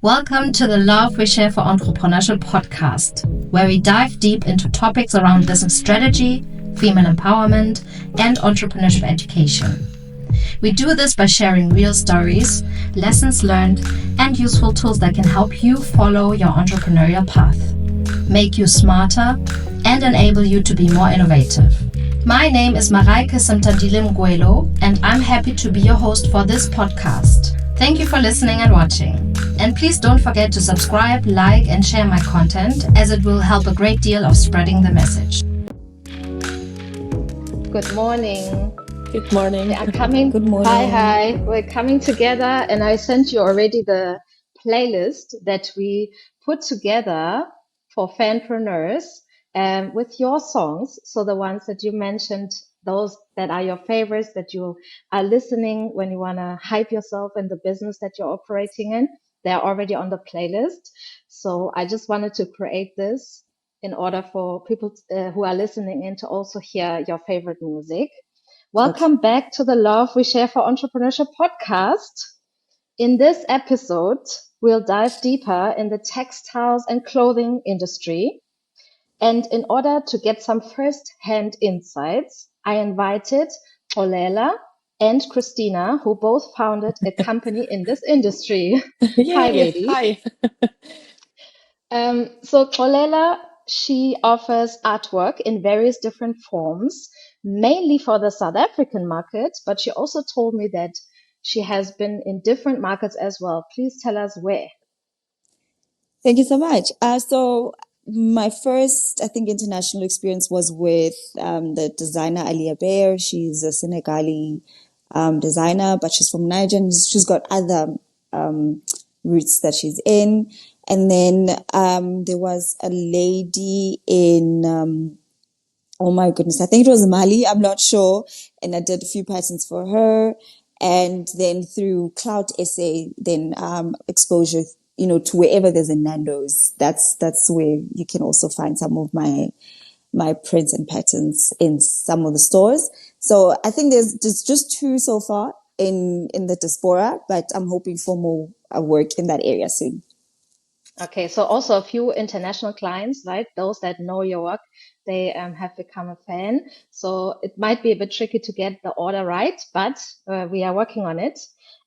Welcome to the Love We Share for Entrepreneurship-Podcast, where we dive deep into topics around business strategy, female empowerment, and entrepreneurship education. We do this by sharing real stories, lessons learned, and useful tools that can help you follow your entrepreneurial path, make you smarter, and enable you to be more innovative. My name is Mareike Simtandile-Mgwelo, and I'm happy to be your host for this podcast. Thank you for listening and watching. And please don't forget to subscribe, like, and share my content, as it will help a great deal of spreading the message. Good morning. Good morning. We are coming. Good morning. Hi. We're coming together, and I sent you already the playlist that we put together for fanpreneurs with your songs. So the ones that you mentioned, those that are your favorites, that you are listening when you want to hype yourself in the business that you're operating in, they're already on the playlist. So I just wanted to create this in order for people who are listening in to also hear your favorite music. Welcome back to the Love We Share for Entrepreneurship podcast. In this episode, we'll dive deeper in the textiles and clothing industry. And in order to get some first-hand insights, I invited Xolela and Krystyna, who both founded a company in this industry. Hi, ladies. Hi. So Xolela, she offers artwork in various different forms, mainly for the South African market, but she also told me that she has been in different markets as well. Please tell us where. Thank you so much. So my first, I think, international experience was with the designer Alia Bear. She's a Senegali designer, but she's from Niger, and she's got other roots that she's in. And then there was a lady in, oh my goodness, I think it was Mali, I'm not sure. And I did a few patterns for her. And then through Cloud SA, then exposure, to wherever there's a Nando's. That's where you can also find some of my prints and patterns in some of the stores. So I think there's just two so far in the diaspora, but I'm hoping for more work in that area soon. Okay, so also a few international clients, right? Those that know your work, they have become a fan. So it might be a bit tricky to get the order right, but we are working on it.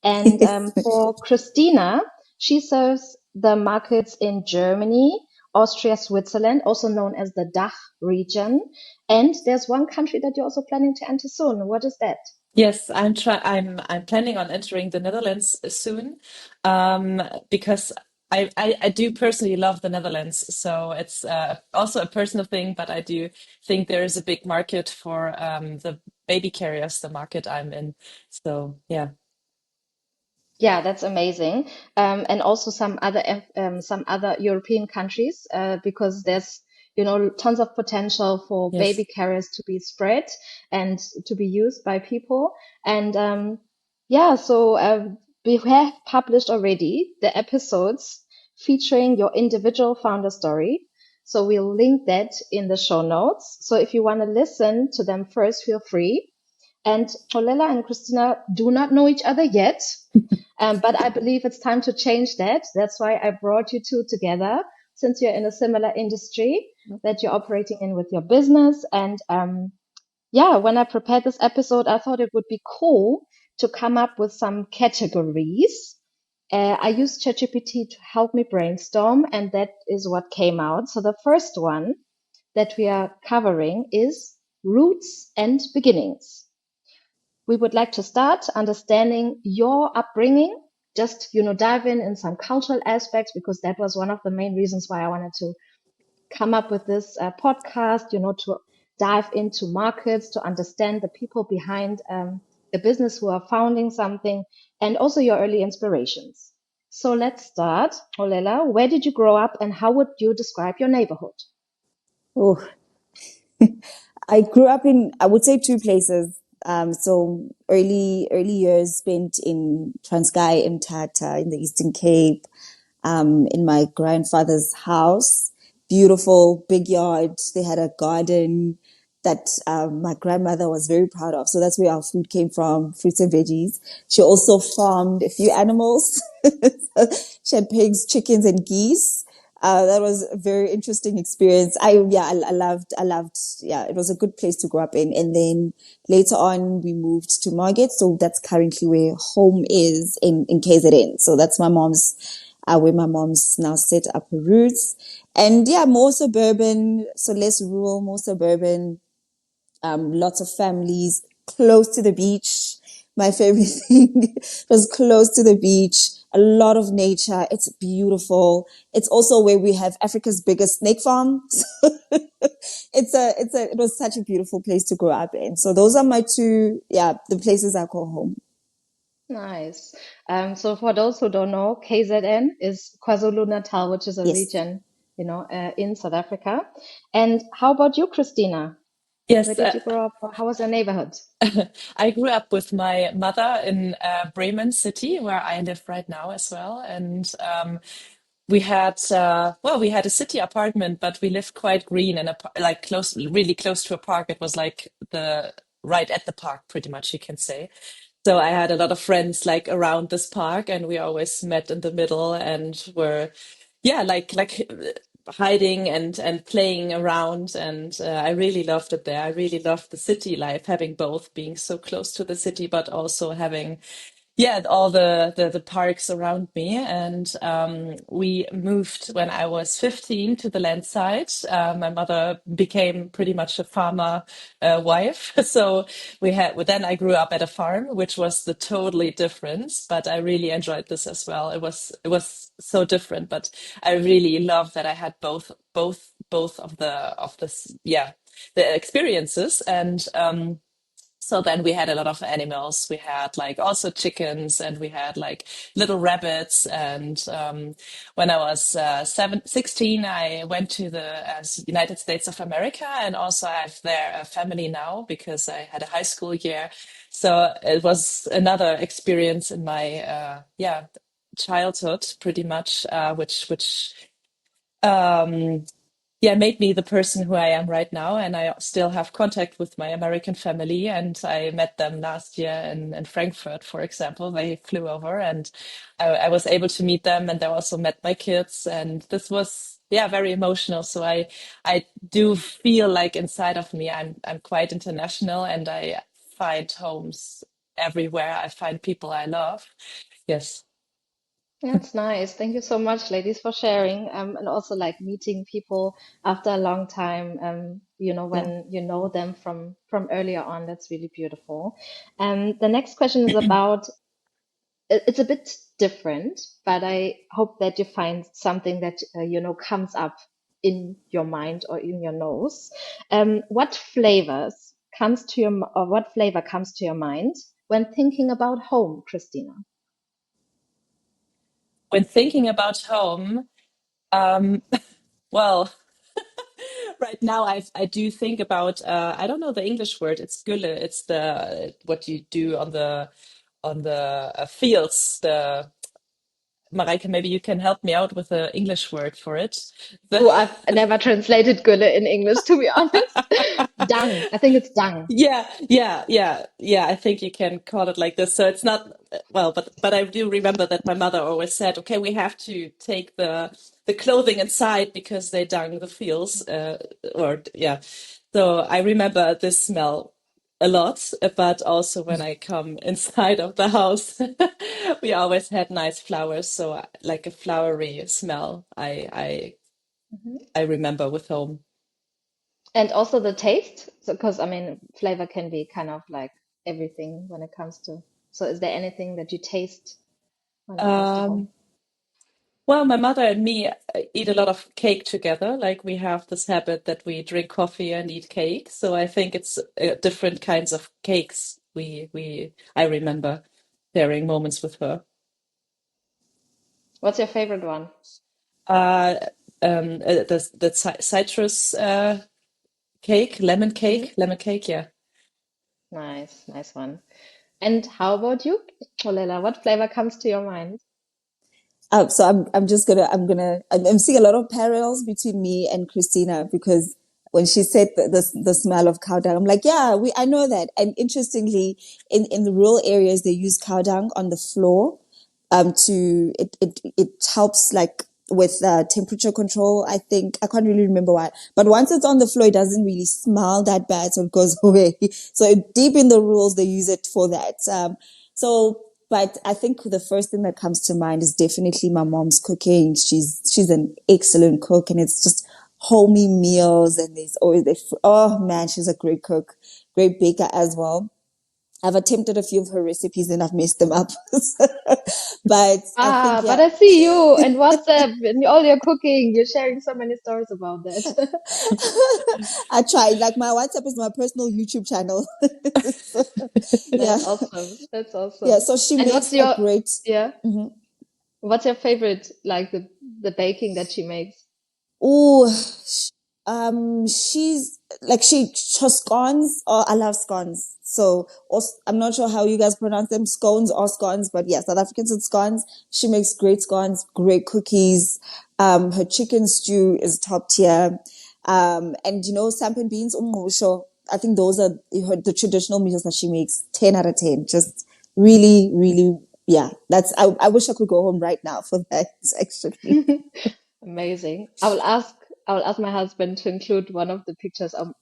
And for Krystyna, she serves the markets in Germany, Austria, Switzerland, also known as the DACH region. And there's one country that you're also planning to enter soon. What is that? Yes, I'm planning on entering the Netherlands soon, because I do personally love the Netherlands. So it's also a personal thing, but I do think there is a big market for the baby carriers, the market I'm in. So yeah. Yeah, that's amazing. And also some other European countries, because there's, tons of potential for Yes. baby carriers to be spread and to be used by people. And so we have published already the episodes featuring your individual founder story. So we'll link that in the show notes. So if you want to listen to them first, feel free. And Xolela and Krystyna do not know each other yet, but I believe it's time to change that. That's why I brought you two together, since you're in a similar industry that you're operating in with your business. And when I prepared this episode, I thought it would be cool to come up with some categories. I used ChatGPT to help me brainstorm, and that is what came out. So the first one that we are covering is roots and beginnings. We would like to start understanding your upbringing, just, dive in some cultural aspects, because that was one of the main reasons why I wanted to come up with this podcast, to dive into markets, to understand the people behind the business who are founding something, and also your early inspirations. So let's start. Xolela, where did you grow up, and how would you describe your neighborhood? Oh, I grew up in, I would say, two places. So early years spent in Transkei, Mthatha, in the Eastern Cape, in my grandfather's house. Beautiful, big yard. They had a garden. that my grandmother was very proud of. So that's where our food came from, fruits and veggies. She also farmed a few animals. She had pigs, chickens, and geese. That was a very interesting experience. I loved, yeah, it was a good place to grow up in. And then later on, we moved to Margate. So that's currently where home is in KZN. So that's where my mom's now set up her roots. And yeah, more suburban, so less rural, more suburban, lots of families close to the beach. My favorite thing was close to the beach, a lot of nature. It's beautiful. It's also where we have Africa's biggest snake farm. It was such a beautiful place to grow up in. So those are my two, the places I call home. Nice. So for those who don't know, KZN is KwaZulu-Natal, which is a Yes. region, in South Africa. And how about you, Krystyna? Where Yes, did you grow up? How was your neighborhood? I grew up with my mother in Bremen City, where I live right now as well. And we had we had a city apartment, but we lived quite green and like really close to a park. It was like the right at the park, pretty much, you can say. So I had a lot of friends like around this park, and we always met in the middle and were, yeah, hiding and playing around. And I really loved it there. I really loved the city life, having both, being so close to the city, but also having all the parks around me. And we moved when I was 15 to the land side. My mother became pretty much a farmer wife. So then I grew up at a farm, which was the totally difference, but I really enjoyed this as well. It was so different, but I really love that I had both the experiences. And so then we had a lot of animals. We had like also chickens, and we had like little rabbits. And when I was 16, I went to the United States of America, and also I have there a family now because I had a high school year. So it was another experience in my childhood, pretty much, which um, made me the person who I am right now. And I still have contact with my American family. And I met them last year in Frankfurt, for example. They flew over, and I was able to meet them. And they also met my kids. And this was, very emotional. So I do feel like inside of me, I'm quite international, and I find homes everywhere. I find people I love. Yes. That's nice. Thank you so much, ladies, for sharing. And also like meeting people after a long time, Yeah. when you know them from earlier on. That's really beautiful. The next question is about, it's a bit different, but I hope that you find something that, comes up in your mind or in your nose. What flavor comes to your mind when thinking about home, Krystyna? When thinking about home, um, well, right now, I do think about I don't know the English word. It's gulle. It's the what you do on the fields. The Mareike, maybe you can help me out with the English word for it. The Oh, I've never translated Gülle in English, to be honest. Dung. I think it's dung. yeah. I think you can call it like this. So it's not well, but I do remember that my mother always said, "Okay, we have to take the clothing inside because they dung the fields." Or yeah, so I remember this smell a lot, but also when I come inside of the house, we always had nice flowers. So like a flowery smell, Mhm. I remember with home. And also the taste. So, because I mean, flavor can be kind of like everything when it comes to. So, is there anything that you taste when it comes to home? Um, Well, my mother and me eat a lot of cake together. Like we have this habit that we drink coffee and eat cake. So I think it's different kinds of cakes. I remember sharing moments with her. What's your favorite one? Uh, the citrus cake, Hmm. lemon cake. Yeah. Nice, nice one. And how about you, Xolela? What flavor comes to your mind? So I'm seeing a lot of parallels between me and Krystyna because when she said the smell of cow dung, I'm like, yeah, I know that. And interestingly, in the rural areas, they use cow dung on the floor, it helps like with temperature control. I think I can't really remember why, but once it's on the floor, it doesn't really smell that bad, so it goes away. So deep in the rules, they use it for that. But I think the first thing that comes to mind is definitely my mom's cooking. She's an excellent cook, and it's just homey meals, and there's always oh man, she's a great cook, great baker as well. I've attempted a few of her recipes and I've messed them up. But I think, Ah, yeah, but I see you and WhatsApp and all your cooking. You're sharing so many stories about that. I tried. Like my WhatsApp is my personal YouTube channel. So, yeah, That's awesome. That's yeah. awesome. So she And makes what's a your, great. yeah, Mhm. what's your favorite, like the baking that she makes? Oh, she's like her scones. Oh, I love scones. So I'm not sure how you guys pronounce them, scones or scones, but yeah, South Africans and scones. She makes great scones, great cookies. Her chicken stew is top tier. And sampan beans, umngqusho. I think those are the traditional meals that she makes. 10 out of 10. Just really, really, yeah. I wish I could go home right now for that. Actually. Amazing. I will ask my husband to include one of the pictures of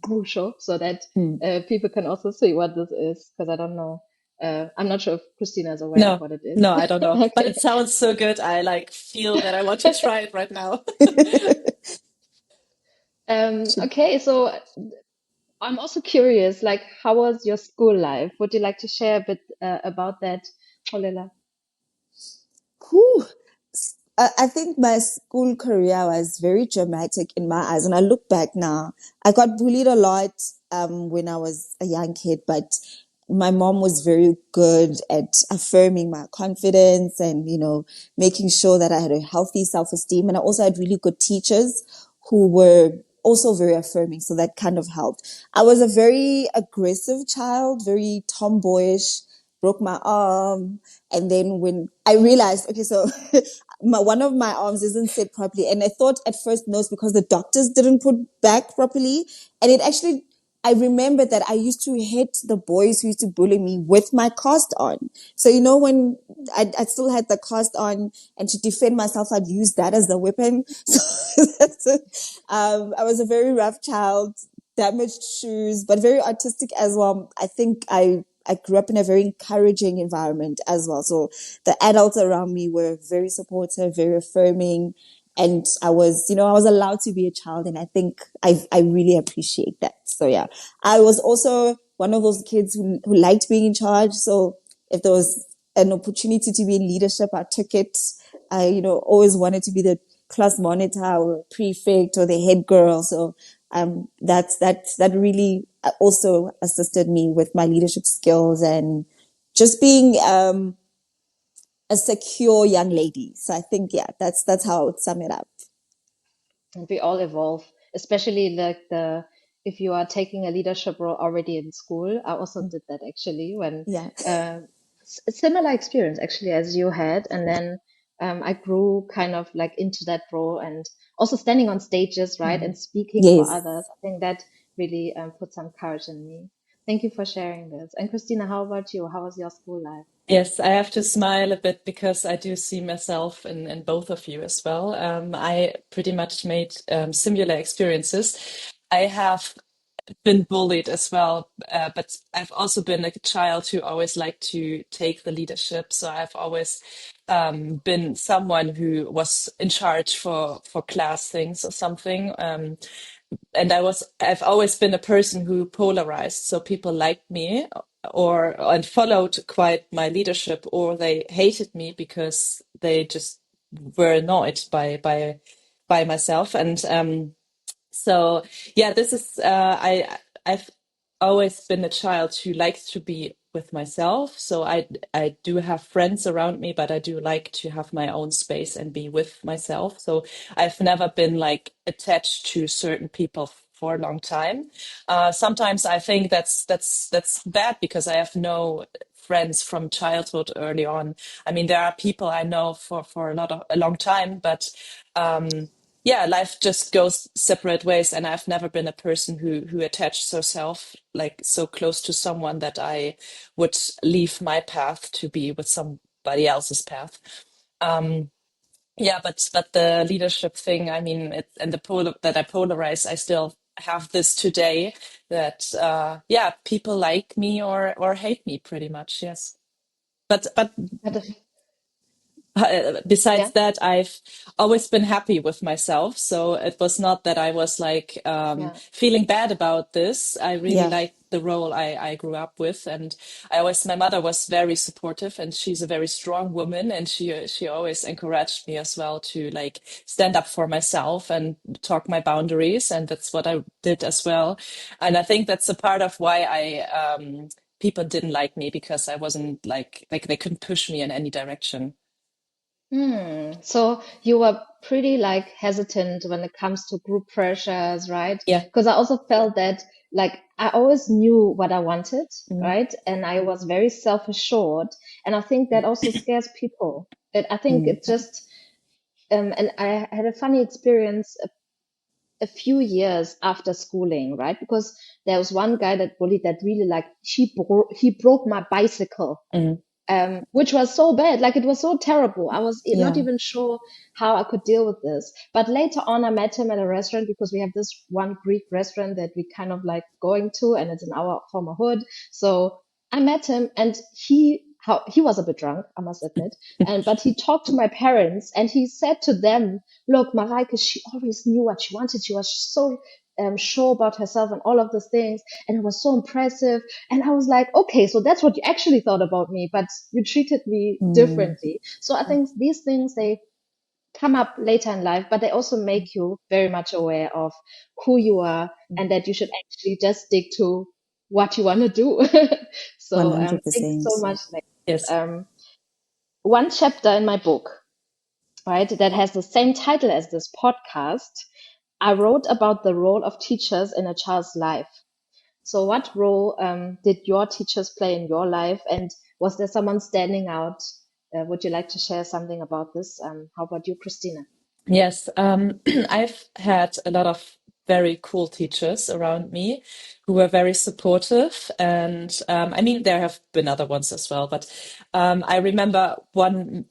Musho so that Hmm. people can also see what this is because I don't know. I'm not sure if Christina is aware of No, what it is. no, I don't know, but it Okay. sounds so good. I like feel that I want to try it right now. Okay, so I'm also curious, like, how was your school life? Would you like to share a bit about that, Xolela? Whew. I think my school career was very dramatic in my eyes. When I look back now, I got bullied a lot when I was a young kid, but my mom was very good at affirming my confidence and, making sure that I had a healthy self-esteem. And I also had really good teachers who were also very affirming. So that kind of helped. I was a very aggressive child, very tomboyish, broke my arm. And then when I realized, okay, so one of my arms isn't set properly. And I thought at first, no, it's because the doctors didn't put back properly. And it actually, I remember that I used to hit the boys who used to bully me with my cast on. So, when I still had the cast on, and to defend myself, I'd use that as the weapon. So I was a very rough child, damaged shoes, but very artistic as well. I think I grew up in a very encouraging environment as well. So the adults around me were very supportive, very affirming. And I was allowed to be a child. And I think I really appreciate that. So yeah, I was also one of those kids who liked being in charge. So if there was an opportunity to be in leadership, I took it. I, always wanted to be the class monitor or prefect or the head girl. So that really also assisted me with my leadership skills and just being a secure young lady. So I think, yeah, that's how I would sum it up. And we all evolve, especially like the if you are taking a leadership role already in school. I also did that actually when Yeah. uh, similar experience actually as you had, and then I grew kind of like into that role and also standing on stages, right, and speaking for others. Yes. I think that really put some courage in me. Thank you for sharing this. And Christina, how about you? How was your school life? Yes, I have to smile a bit because I do see myself in both of you as well. I pretty much made similar experiences. I have been bullied as well, but I've also been a child who always liked to take the leadership. So I've always been someone who was in charge for class things or something. And I've always been a person who polarized. So people liked me and followed quite my leadership, or they hated me because they just were annoyed by myself. And so yeah, this is I've always been a child who likes to be with myself. So I do have friends around me, but I do like to have my own space and be with myself. So I've never been like attached to certain people for a long time. Sometimes I think that's bad because I have no friends from childhood early on. I mean, there are people I know for a long time, but yeah, life just goes separate ways, and I've never been a person who attached herself like so close to someone that I would leave my path to be with somebody else's path. Um, yeah, but the leadership thing, I mean, and the that I polarize, I still have this today that yeah, people like me or hate me pretty much, yes. But But besides yeah, that, I've always been happy with myself. So it was not that I was like yeah. feeling bad about this. I really Yeah. liked the role I grew up with, and my mother was very supportive, and she's a very strong woman, and she always encouraged me as well to like stand up for myself and talk my boundaries, and that's what I did as well. And I think that's a part of why I people didn't like me, because I wasn't like they couldn't push me in any direction. So you were pretty like hesitant when it comes to group pressures, right? Yeah. Because I also felt that like I always knew what I wanted, Mm, right? And I was very self-assured. And I think that also scares people. I think Mm. it just, and I had a funny experience a few years after schooling, right? Because there was one guy that bullied that really like, he broke my bicycle, mm, which was so bad. Like it was so terrible. I was not Yeah. even sure how I could deal with this. But later on, I met him at a restaurant because we have this one Greek restaurant that we kind of like going to, and it's in our former hood. So I met him, and he was a bit drunk, I must admit. And but he talked to my parents, and he said to them, "Look, Mareike, she always knew what she wanted. She was so sure about herself and all of those things, and it was so impressive." And I was like, okay, so that's what you actually thought about me, but you treated me Mm. differently. So I think these things, they come up later in life, but they also make you very much aware of who you are and that you should actually just stick to what you want to do. So thank you so 100%. much. Like, yes. um, one chapter in my book, right, that has the same title as this podcast, I wrote about the role of teachers in a child's life. So, what role did your teachers play in your life, and was there someone standing out? Would you like to share something about this? How about you, Krystyna? Yes. I've had a lot of very cool teachers around me who were very supportive. And I mean, there have been other ones as well, but I remember one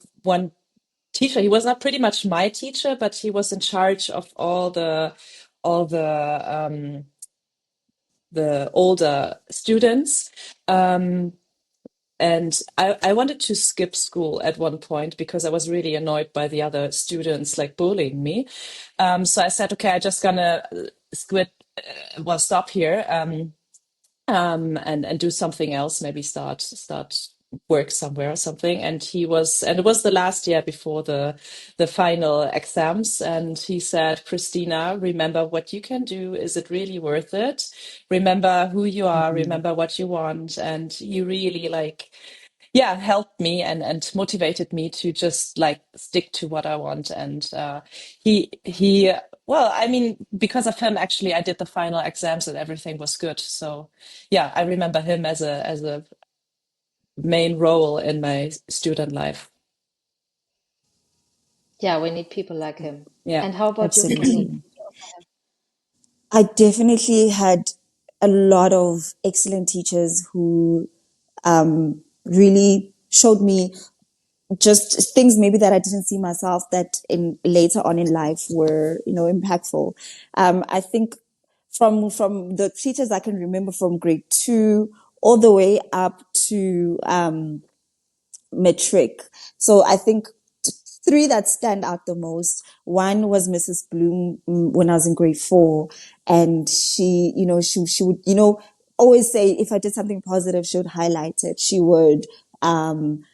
teacher. He was not pretty much my teacher, but he was in charge of all the older students. And I wanted to skip school at one point because I was really annoyed by the other students like bullying me. So I said, okay, I just gonna stop here, and do something else, maybe start work somewhere or something. And it was the last year before the final exams, and he said, Krystyna, remember what you can do. Is it really worth it? Remember who you are, Mm. remember what you want. And you really like, yeah, helped me and motivated me to just like stick to what I want. And he well, I mean, because of him, actually, I did the final exams and everything was good. So yeah, I remember him as a main role in my student life. Yeah, we need people like him. Yeah. And how about you, Emeli? Absolutely. I definitely had a lot of excellent teachers who really showed me just things maybe that I didn't see myself that in later on in life were, impactful. I think from the teachers I can remember from grade 2 all the way up to matric. So I think three that stand out the most. One was Mrs. Bloom, when I was in grade 4, and she would, always say if I did something positive, she would highlight it. She would, um,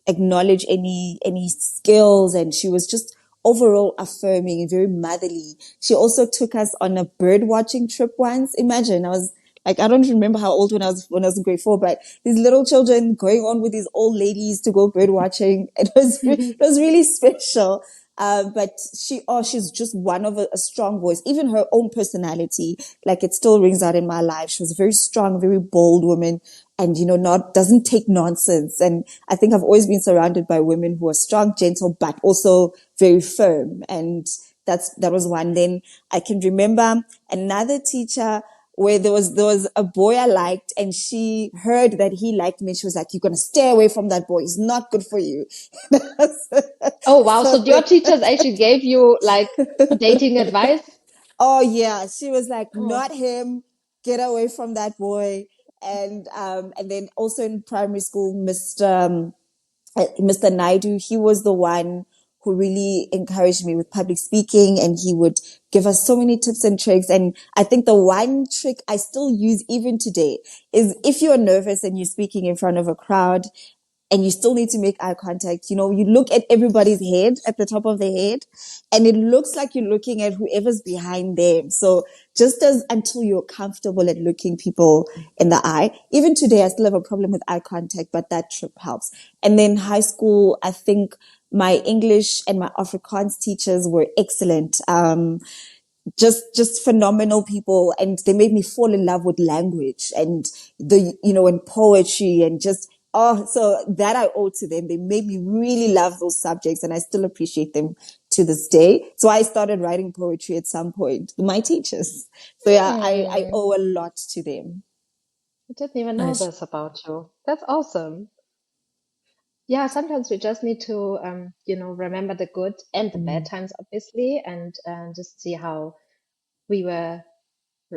acknowledge any skills, and she was just overall affirming and very motherly. She also took us on a bird watching trip once. Imagine, I was like, I don't remember how old when I was in grade 4, but these little children going on with these old ladies to go bird watching. It was really special. But she's just one of a strong voice. Even her own personality, like it still rings out in my life. She was a very strong, very bold woman, and doesn't take nonsense. And I think I've always been surrounded by women who are strong, gentle, but also very firm. And that was one. Then I can remember another teacher where there was a boy I liked, and she heard that he liked me. She was like, "You're gonna stay away from that boy. He's not good for you." Oh, wow. So So your teachers actually gave you like dating advice? oh yeah, she was like, Oh, "Not him. Get away from that boy." And then also in primary school, Mr. Naidu, he was the one who really encouraged me with public speaking, and he would give us so many tips and tricks. And I think the one trick I still use even today is if you're nervous and you're speaking in front of a crowd and you still need to make eye contact, you look at everybody's head at the top of their head, and it looks like you're looking at whoever's behind them. So just as until you're comfortable at looking people in the eye. Even today, I still have a problem with eye contact, but that trip helps. And then high school, I think my English and my Afrikaans teachers were excellent. Just phenomenal people, and they made me fall in love with language and and poetry, and just so that I owe to them. They made me really love those subjects, and I still appreciate them to this day. So I started writing poetry at some point, my teachers. So yeah, I hmm. owe a lot to them. I didn't even know Nice. this about you. That's awesome. Yeah, sometimes we just need to, remember the good and the bad Mm. times, obviously, and just see how we were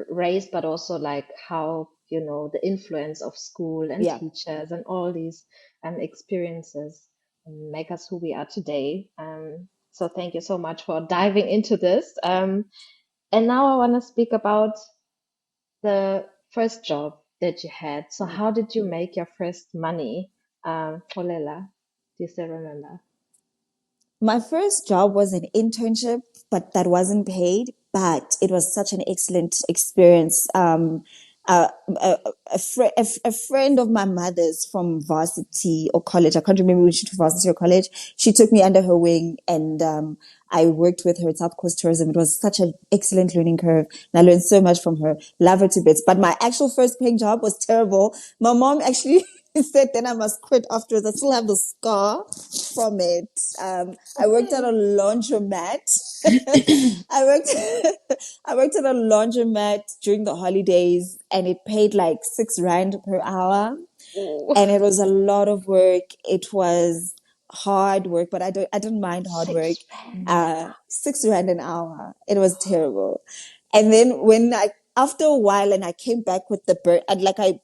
raised, but also like how, the influence of school and Yeah. teachers and all these experiences make us who we are today. So thank you so much for diving into this. And now I want to speak about the first job that you had. So how did you make your first money? Xolela, do you still remember? My first job was an internship, but that wasn't paid. But it was such an excellent experience. A, a friend of my mother's from varsity or college, I can't remember which varsity or college, she took me under her wing, and I worked with her at South Coast Tourism. It was such an excellent learning curve, and I learned so much from her. Love her to bits. But my actual first paying job was terrible. My mom actually said then I must quit afterwards. I still have the scar from it. I worked at a laundromat. I worked I worked at a laundromat during the holidays, and it paid like 6 rand per hour, Oh, and it was a lot of work. It was hard work, but I don't mind hard work. six rand. 6 rand an hour. It was terrible. And then after a while, and I came back with the burn, and like it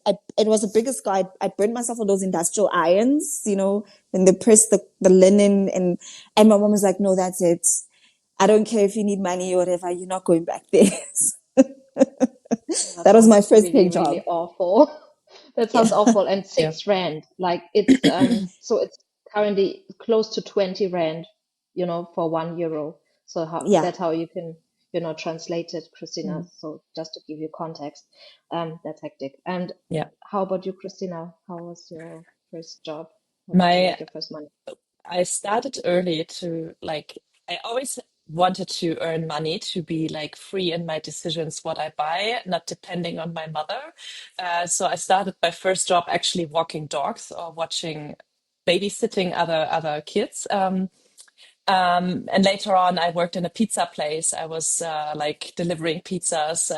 was a bigger scar. I burned myself on those industrial irons, when they press the linen, and my mom was like, "No, that's it. I don't care if you need money or whatever. You're not going back there." That That was my sounds first really, paying really job. awful. That Yeah. sounds awful. And Yeah. 6 rand, like it's so it's currently close to 20 rand, for 1 euro. So how Yeah. that's how you can, translate it, Christina. Mm. So just to give you context, that's hectic. And Yeah. how about you, Christina? How was your first job? How did you My make your first money? I started early to like, I always wanted to earn money to be like free in my decisions what I buy, not depending on my mother. So I started my first job actually walking dogs or watching babysitting other kids. And later on, I worked in a pizza place. I was like delivering pizzas,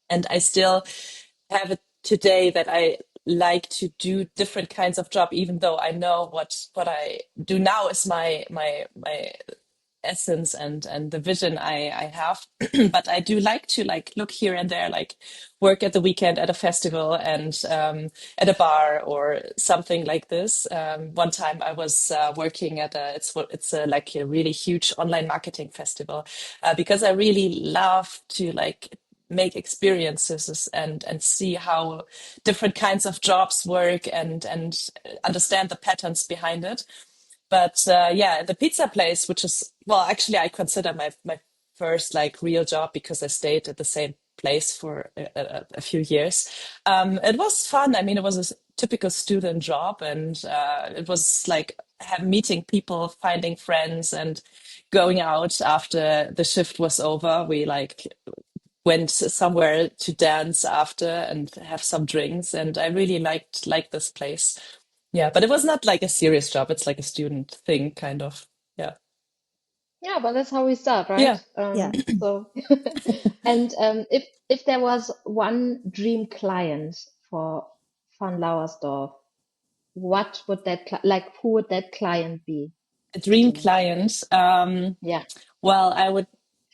and I still have it today that I like to do different kinds of job, even though I know what I do now is my essence and the vision I have. But I do like to like look here and there, like work at the weekend at a festival and at a bar or something like this. One time I was working at like a really huge online marketing festival because I really love to like make experiences and see how different kinds of jobs work and understand the patterns behind it. But yeah, the pizza place, which is, well, actually, I consider my first like real job because I stayed at the same place for a few years. It was fun. I mean, it was a typical student job, and it was like meeting people, finding friends, and going out after the shift was over. We like went somewhere to dance after and have some drinks, and I really liked this place. Yeah, but it was not like a serious job. It's like a student thing, kind of. Yeah. Yeah, but that's how we start, right? Yeah. Yeah. So, and if there was one dream client for Van Lauersdorf, what would that like? Who would that client be? A Do dream you know? client. Yeah. Well,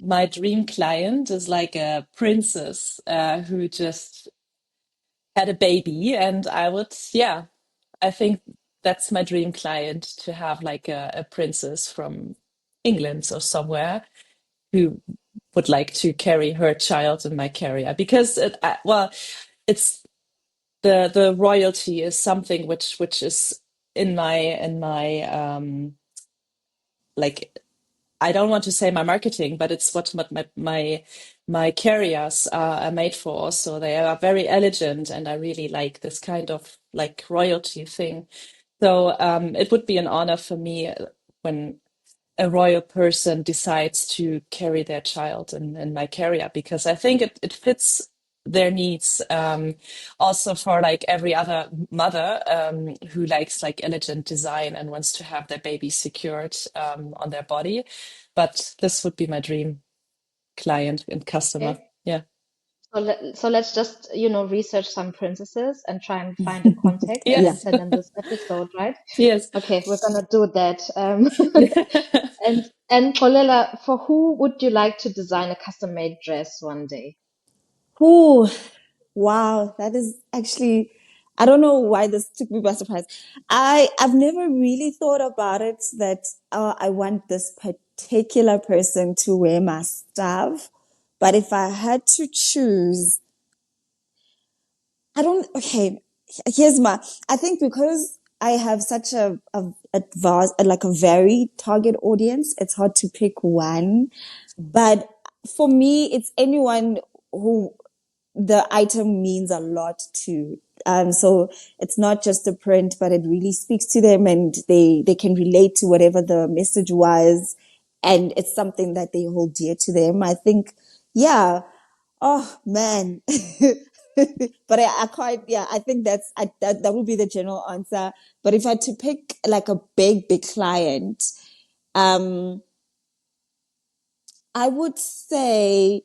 my dream client is like a princess who just had a baby, and yeah, I think that's my dream client, to have like a princess from England or somewhere who would like to carry her child in my carrier, because well, it's the royalty is something which is in my like, I don't want to say my marketing, but it's what my carriers are made for. So they are very elegant, and I really like this kind of like royalty thing. So it would be an honor for me when a royal person decides to carry their child in my carrier, because I think it fits their needs. Also for like every other mother who likes like elegant design and wants to have their baby secured on their body. But this would be my dream client and customer. Okay. Yeah. So let's just, research some princesses and try and find a contact and Yeah. then Yes. send them this episode, right? Yes. Okay, we're gonna do that. And Xolela, for who would you like to design a custom-made dress one day? Ooh, wow. That is actually, I don't know why this took me by surprise. I've never really thought about it that I want this particular person to wear my stuff. But if I had to choose, I don't, okay, here's I think because I have such a vast, like a very target audience, it's hard to pick one. But for me, it's anyone who the item means a lot to. So it's not just a print, but it really speaks to them, and they can relate to whatever the message was. And it's something that they hold dear to them. I think, yeah. Oh man. But I can't, yeah, I think that would be the general answer. But if I had to pick like a big client, um, I would say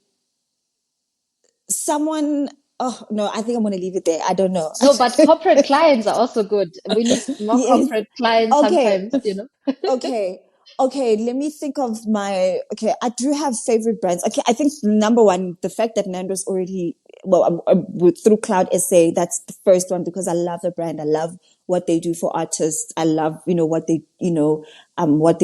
someone, oh no, I think I'm going to leave it there. I don't know. No, but corporate clients are also good. We need more Yes. corporate clients Okay. sometimes. Okay. Okay. Let me think of okay. I do have favorite brands. Okay. I think number one, the fact that Nando's already, well, through Cloud SA, that's the first one because I love the brand. I love what they do for artists. I love, what they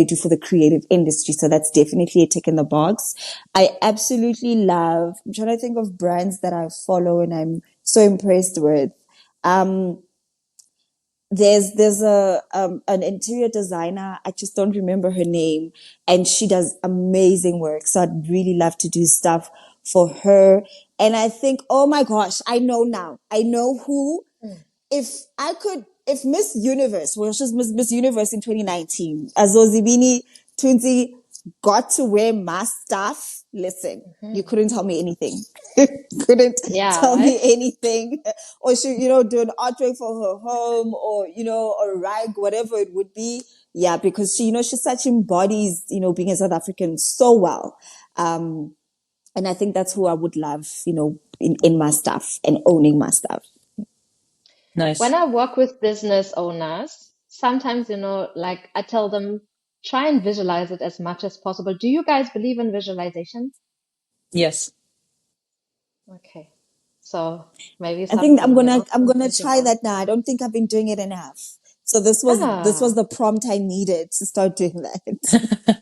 do for the creative industry. So that's definitely a tick in the box. I absolutely love, I'm trying to think of brands that I follow and I'm so impressed with. Um, there's an interior designer. I just don't remember her name, and she does amazing work. So I'd really love to do stuff for her. And I think, oh my gosh, I know now. I know who. Mm. If Miss Universe, well, she's Miss Universe in 2019, Azozibini Tunzi got to wear my stuff, listen, you Mhm. couldn't tell me anything. Couldn't Yeah, tell me right? anything. Or she, do an artwork for her home or, a rag, whatever it would be. Yeah, because she such embodies, being a South African so well. And I think that's who I would love, in my stuff and owning my stuff. Nice. When I work with business owners, sometimes, like I tell them, try and visualize it as much as possible. Do you guys believe in visualization? Yes. Okay. So maybe I think I'm something, gonna I'm to gonna think try about. that now. I don't think I've been doing it enough. So this was Ah, the prompt I needed to start doing that.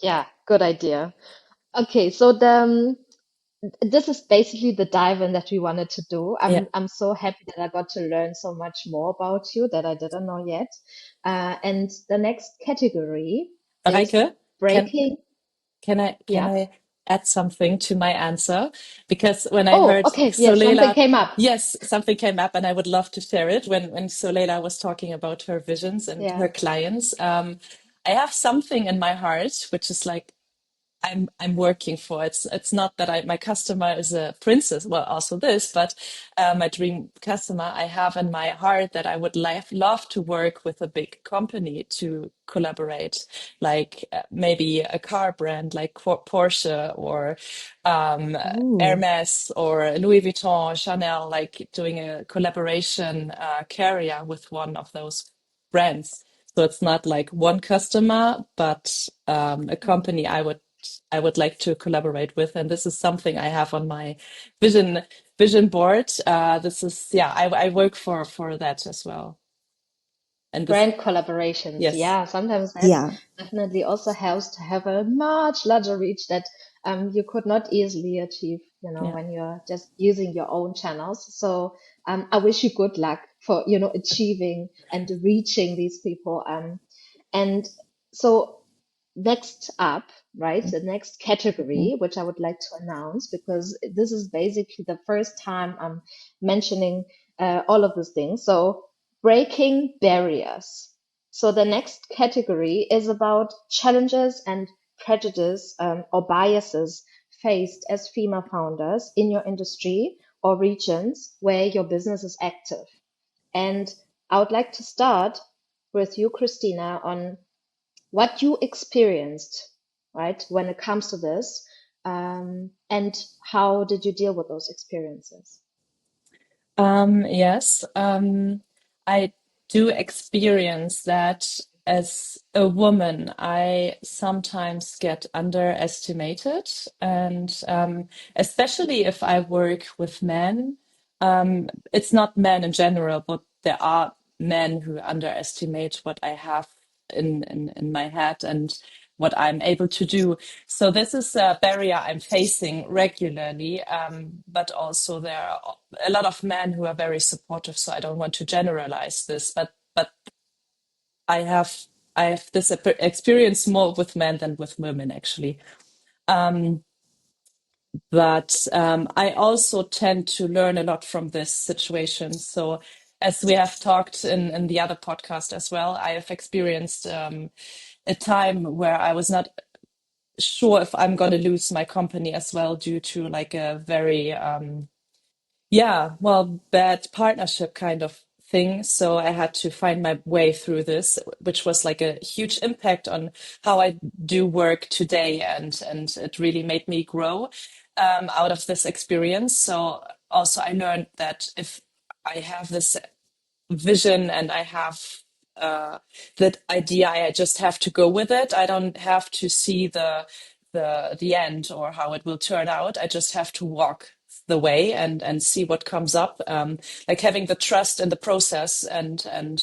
yeah, good idea. Okay, so this is basically the dive in that we wanted to do. Yeah. I'm so happy that I got to learn so much more about you that I didn't know yet. And the next category is Mareike, can breaking. can I can Yeah. I add something to my answer, because when I Oh, heard okay. Yes, something Xolela, came up. yes, something came up, and I would love to share it. When Xolela was talking about her visions and Yeah. her clients, I have something in my heart which is like I'm working for. It's not that my customer is a princess. Well, also this, but my dream customer I have in my heart that I would love to work with a big company to collaborate, like maybe a car brand like Porsche or um, Ooh. Hermes or Louis Vuitton, Chanel, like doing a collaboration carrier with one of those brands. So it's not like one customer, but a company I would like to collaborate with, and this is something I have on my vision board. This is I work for that as well, and this Brand collaborations. yes, Yeah, sometimes that Yeah. definitely also helps to have a much larger reach that you could not easily achieve, yeah. when you're just using your own channels. So I wish you good luck for, achieving and reaching these people. And so next up, right, the next Mhm. category, which I would like to announce, because this is basically the first time I'm mentioning all of these things. So, breaking barriers. So, the next category is about challenges and prejudice or biases faced as female founders in your industry or regions where your business is active. And I would like to start with you, Krystyna, on what you experienced, right, when it comes to this, and how did you deal with those experiences? Yes, I do experience that as a woman. I sometimes get underestimated, and especially if I work with men. It's not men in general, but there are men who underestimate what I have in my head and what I'm able to do. So this is a barrier I'm facing regularly, but also there are a lot of men who are very supportive. So I don't want to generalize this, but I have I have this experience more with men than with women actually. Um, but I also tend to learn a lot from this situation. So as we have talked in the other podcast as well, I have experienced a time where I was not sure if I'm going to lose my company as well due to like a very bad partnership kind of thing. So I had to find my way through this, which was like a huge impact on how I do work today, and it really made me grow out of this experience. So also I learned that if I have this vision and I have that idea, I just have to go with it. I don't have to see the end or how it will turn out. I just have to walk the way and see what comes up. Like having the trust in the process, and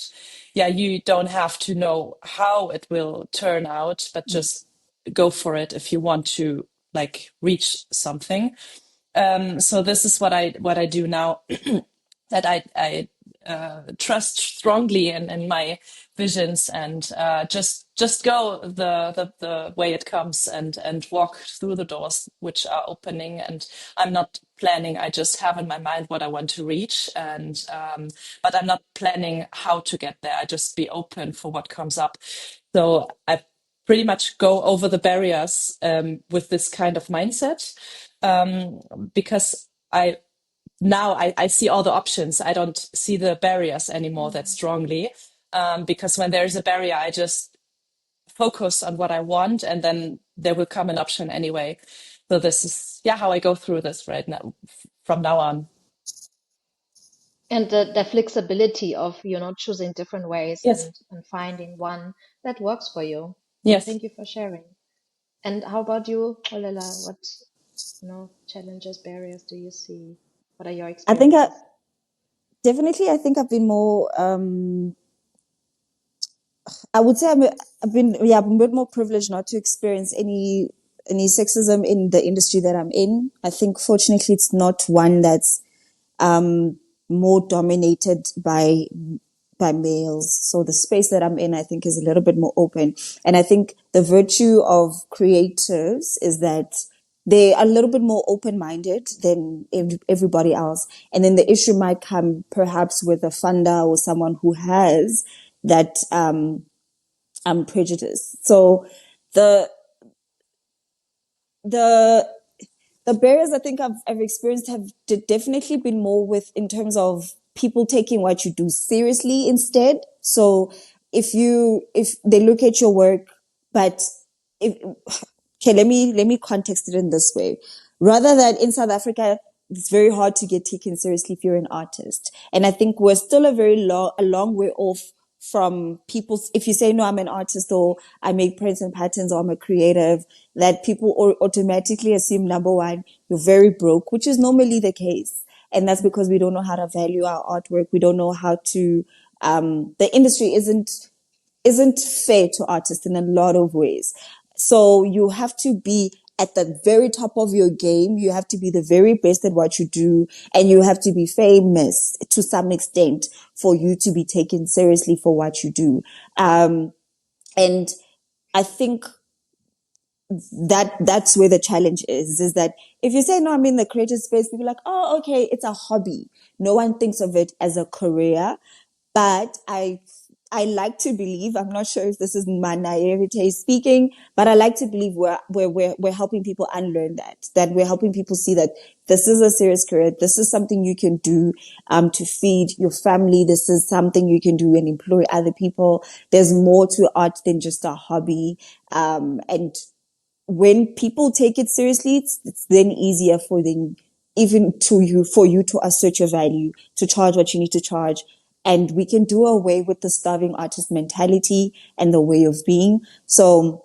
yeah, you don't have to know how it will turn out, but just go for it if you want to like reach something. So this is what I do now. That I trust strongly in my visions, and just go the way it comes, and walk through the doors which are opening. And I'm not planning. I just have in my mind what I want to reach, and but I'm not planning how to get there. I just be open for what comes up. So I pretty much go over the barriers with this kind of mindset, because I see all the options. I don't see the barriers anymore that Mm. strongly, because when there's a barrier, I just focus on what I want, and then there will come an option anyway. So this is how I go through this right now from now on. And the flexibility of, choosing different ways Yes, and finding one that works for you. And yes. thank you for sharing. And how about you, Olela? What, challenges, barriers do you see? What are your I think experiences? I think I've been more, I would say I've been a bit more privileged not to experience any sexism in the industry that I'm in. I think fortunately it's not one that's more dominated by males. So the space that I'm in, I think, is a little bit more open. And I think the virtue of creatives is that they are a little bit more open-minded than everybody else. And then the issue might come perhaps with a funder or someone who has that prejudice. So the the the barriers I think I've experienced have definitely been more with in terms of people taking what you do seriously instead. So if they look at your work, but if okay, let me context it in this way. Rather than in South Africa, it's very hard to get taken seriously if you're an artist. And I think we're still a long way off from people. If you say, no, I'm an artist or I make prints and patterns or I'm a creative, that people automatically assume, number one, you're very broke, which is normally the case. And that's because we don't know how to value our artwork. We don't know how to, the industry isn't fair to artists in a lot of ways. So you have to be at the very top of your game. You have to be the very best at what you do, and you have to be famous to some extent for you to be taken seriously for what you do. And I think that's where the challenge is that if you say, no, I'm in the creative space, people are like, oh, okay, it's a hobby. No one thinks of it as a career. But I like to believe, I'm not sure if this is my naivete speaking, but I like to believe we're helping people unlearn that we're helping people see that this is a serious career. This is something you can do, to feed your family. This is something you can do and employ other people. There's more to art than just a hobby. And when people take it seriously, it's then easier for them, for you to assert your value, to charge what you need to charge. And we can do away with the starving artist mentality and the way of being. So,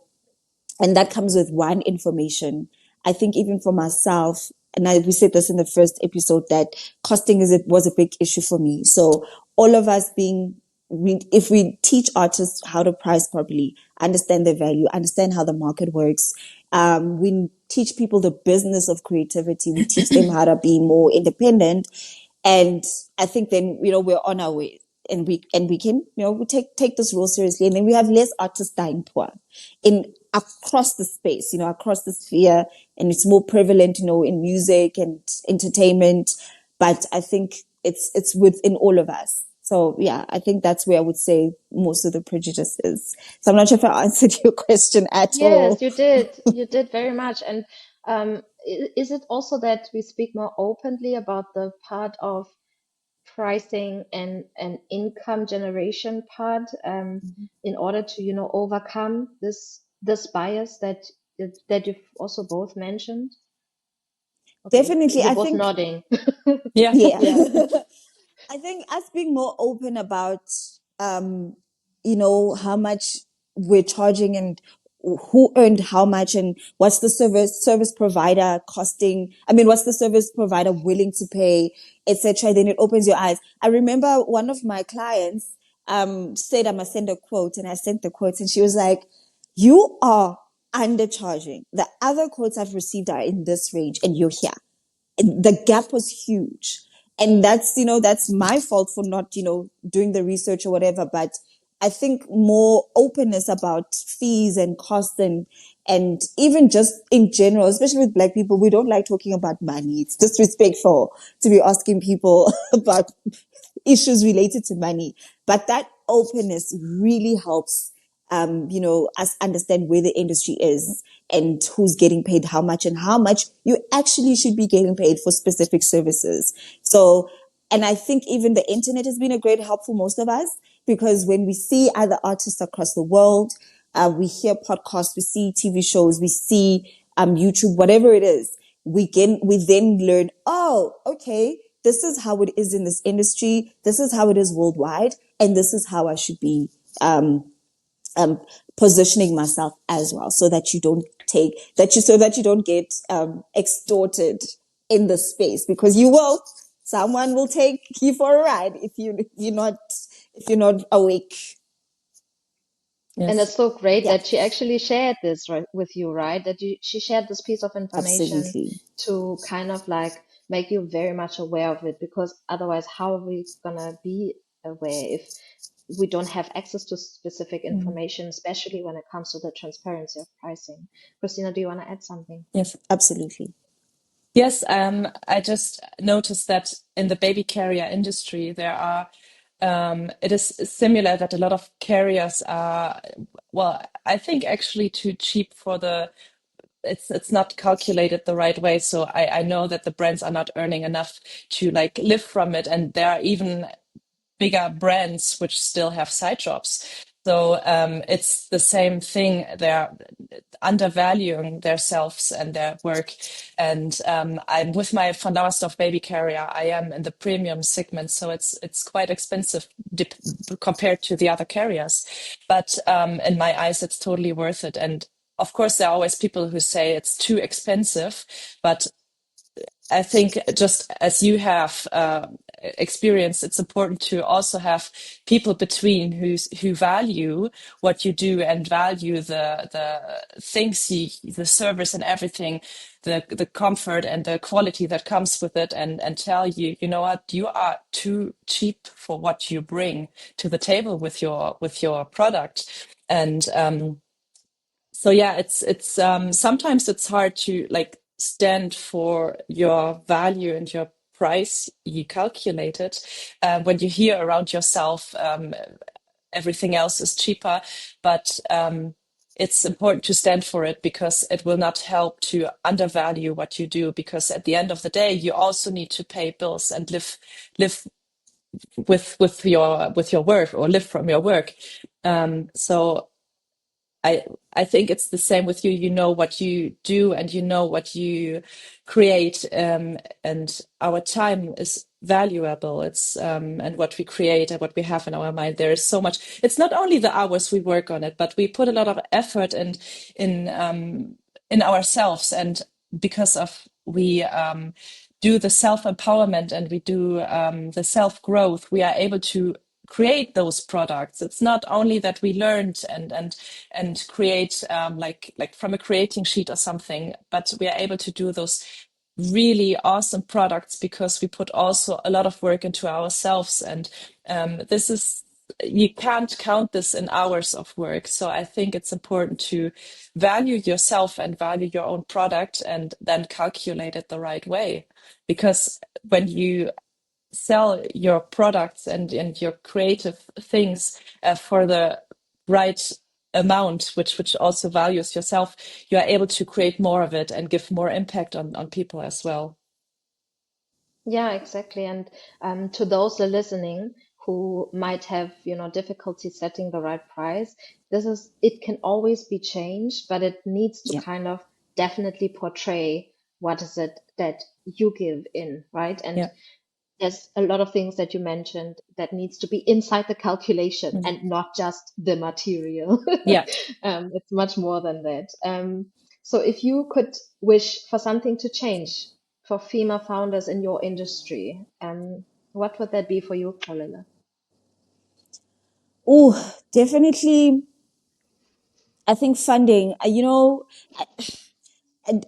and that comes with one, information. I think even for myself, and we said this in the first episode, that costing was a big issue for me. So all of us if we teach artists how to price properly, understand their value, understand how the market works, we teach people the business of creativity, we teach them how to be more independent. And I think then, we're on our way, and we can, we take this role seriously. And then we have less artists dying poor across the space, across the sphere. And it's more prevalent, in music and entertainment. But I think it's within all of us. So yeah, I think that's where I would say most of the prejudice is. So I'm not sure if I answered your question at Yes, all. you did. You did very much. And is it also that we speak more openly about the part of pricing and income generation part, in order to, overcome this bias that you've also both mentioned? Okay, Definitely. you're I both think, nodding. Yeah. yeah. Yeah. I think us being more open about, how much we're charging and who earned how much and what's the service provider costing. I mean, what's the service provider willing to pay, etc. Then it opens your eyes. I remember one of my clients, said, I must send a quote, and I sent the quote, and she was like, you are undercharging. The other quotes I've received are in this range and you're here. The gap was huge. And that's my fault for not, doing the research or whatever. But I think more openness about fees and costs and even just in general, especially with Black people, we don't like talking about money. It's disrespectful to be asking people about issues related to money. But that openness really helps, us understand where the industry is and who's getting paid how much and how much you actually should be getting paid for specific services. So, and I think even the internet has been a great help for most of us, because when we see other artists across the world, we hear podcasts, we see TV shows, we see YouTube, whatever it is, we then learn, oh, okay, this is how it is in this industry, this is how it is worldwide, and this is how I should be um, positioning myself as well, so that you don't get extorted in the space, because someone will take you for a ride if you're not awake. And Yes. it's so great Yeah, that she actually shared this with you, right? She shared this piece of information absolutely. to kind of like make you very much aware of it, because otherwise, how are we gonna be aware if we don't have access to specific information, especially when it comes to the transparency of pricing. Krystyna, do you want to add something? Yes. Absolutely. Yes, I just noticed that in the baby carrier industry, there are, it is similar that a lot of carriers are, well, I think actually too cheap for it's not calculated the right way. So I know that the brands are not earning enough to like live from it. And there are even bigger brands which still have side jobs. So it's the same thing. They're undervaluing themselves and their work. And I'm with my Van Lauersdorf baby carrier. I am in the premium segment, so it's quite expensive compared to the other carriers. But in my eyes, it's totally worth it. And of course, there are always people who say it's too expensive, but I think just as you have experienced, it's important to also have people between who value what you do and value the things the service and everything, the comfort and the quality that comes with it, and tell you, you know what, you are too cheap for what you bring to the table with your product. And so yeah, it's sometimes it's hard to like stand for your value and your price you calculate it when you hear around yourself everything else is cheaper, but it's important to stand for it because it will not help to undervalue what you do, because at the end of the day you also need to pay bills and live with your work, or live from your work. So I think it's the same with you. You know what you do and you know what you create, and our time is valuable. It's and what we create and what we have in our mind. There is so much. It's not only the hours we work on it, but we put a lot of effort in ourselves, and because of we do the self-empowerment and we do the self-growth, we are able to create those products. It's not only that we learned and create like from a creating sheet or something, but we are able to do those really awesome products because we put also a lot of work into ourselves. And this is, you can't count this in hours of work. So I think it's important to value yourself and value your own product and then calculate it the right way. Because when you sell your products and your creative things for the right amount, which also values yourself, you are able to create more of it and give more impact on people as well. Yeah, exactly. And to those listening who might have, difficulty setting the right price, it can always be changed, but it needs to Yeah. kind of definitely portray what is it that you give in, right? And Yeah. there's a lot of things that you mentioned that needs to be inside the calculation Mm. and not just the material. Yeah. It's much more than that. So if you could wish for something to change for female founders in your industry, what would that be for you, Xolela? Oh, definitely. I think funding.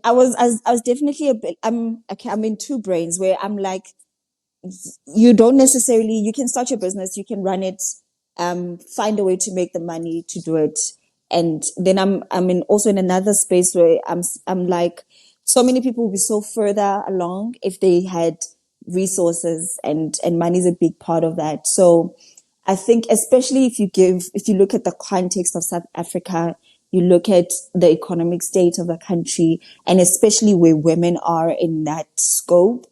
I was definitely a bit. I'm in two brains where I'm like, you can start your business, you can run it, find a way to make the money to do it. And then also in another space where I'm like, so many people would be so further along if they had resources, and money is a big part of that. So I think, especially if you look at the context of South Africa, you look at the economic state of the country, and especially where women are in that scope,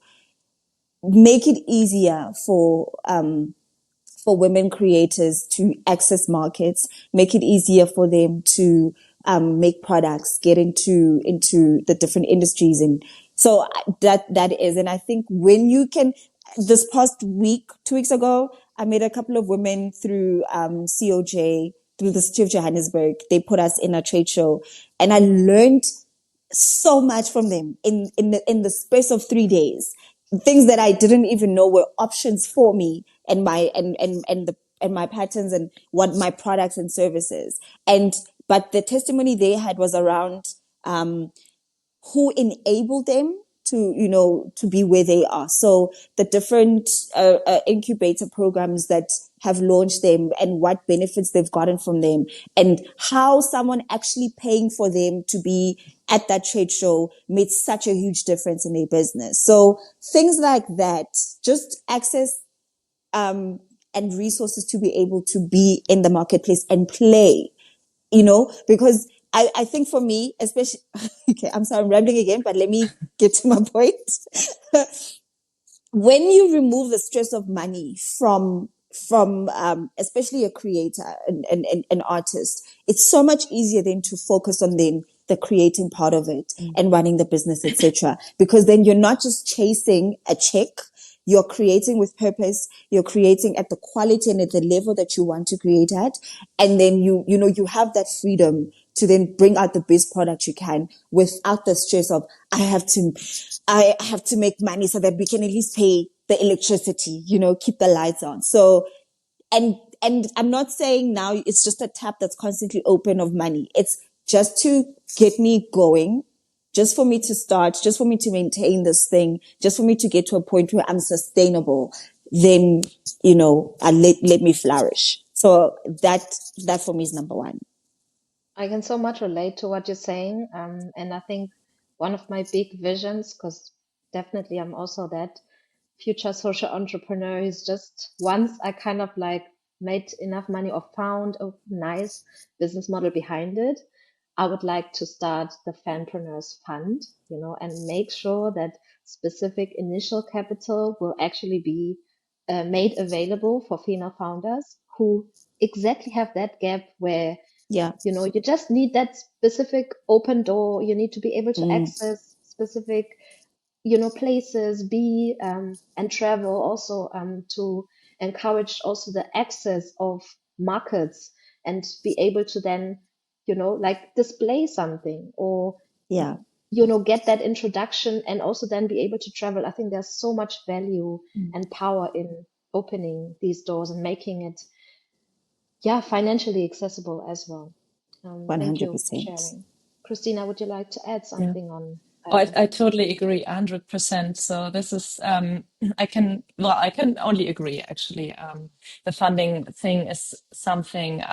make it easier for women creators to access markets, make it easier for them to make products, get into the different industries. And so that is, and I think when you can, this past week, 2 weeks ago, I met a couple of women through COJ, through the City of Johannesburg. They put us in a trade show, and I learned so much from them in the space of 3 days. Things that I didn't even know were options for me and my patterns and what my products and services. But the testimony they had was around who enabled them to, to be where they are. So the different incubator programs that have launched them and what benefits they've gotten from them and how someone actually paying for them to be at that trade show made such a huge difference in their business. So things like that, just access and resources to be able to be in the marketplace and play, because I think for me, especially, okay, I'm sorry, I'm rambling again, but let me get to my point. When you remove the stress of money from especially a creator and an artist, it's so much easier then to focus on then the creating part of it and running the business, etc. Because then you're not just chasing a check. You're creating with purpose. You're creating at the quality and at the level that you want to create at. And then you have that freedom to then bring out the best product you can without the stress of, I have to make money so that we can at least pay the electricity, keep the lights on. So, and I'm not saying now it's just a tap that's constantly open of money. It's just to get me going, just for me to start, just for me to maintain this thing, just for me to get to a point where I'm sustainable, then, let me flourish. So that for me is number one. I can so much relate to what you're saying. And I think one of my big visions, because definitely I'm also that future social entrepreneur, is just once I kind of like made enough money or found a nice business model behind it, I would like to start the Fanpreneurs Fund, and make sure that specific initial capital will actually be made available for female founders who exactly have that gap where Yeah. you just need that specific open door. You need to be able to access specific, places, and travel also, to encourage also the access of markets and be able to then, like display something or, Yeah. get that introduction and also then be able to travel. I think there's so much value and power in opening these doors and making it, yeah, financially accessible as well. Thank you for 100%. sharing. Krystyna, would you like to add Yeah. something on? Oh, I totally agree, 100%. So this is, I can only agree actually. The funding thing is something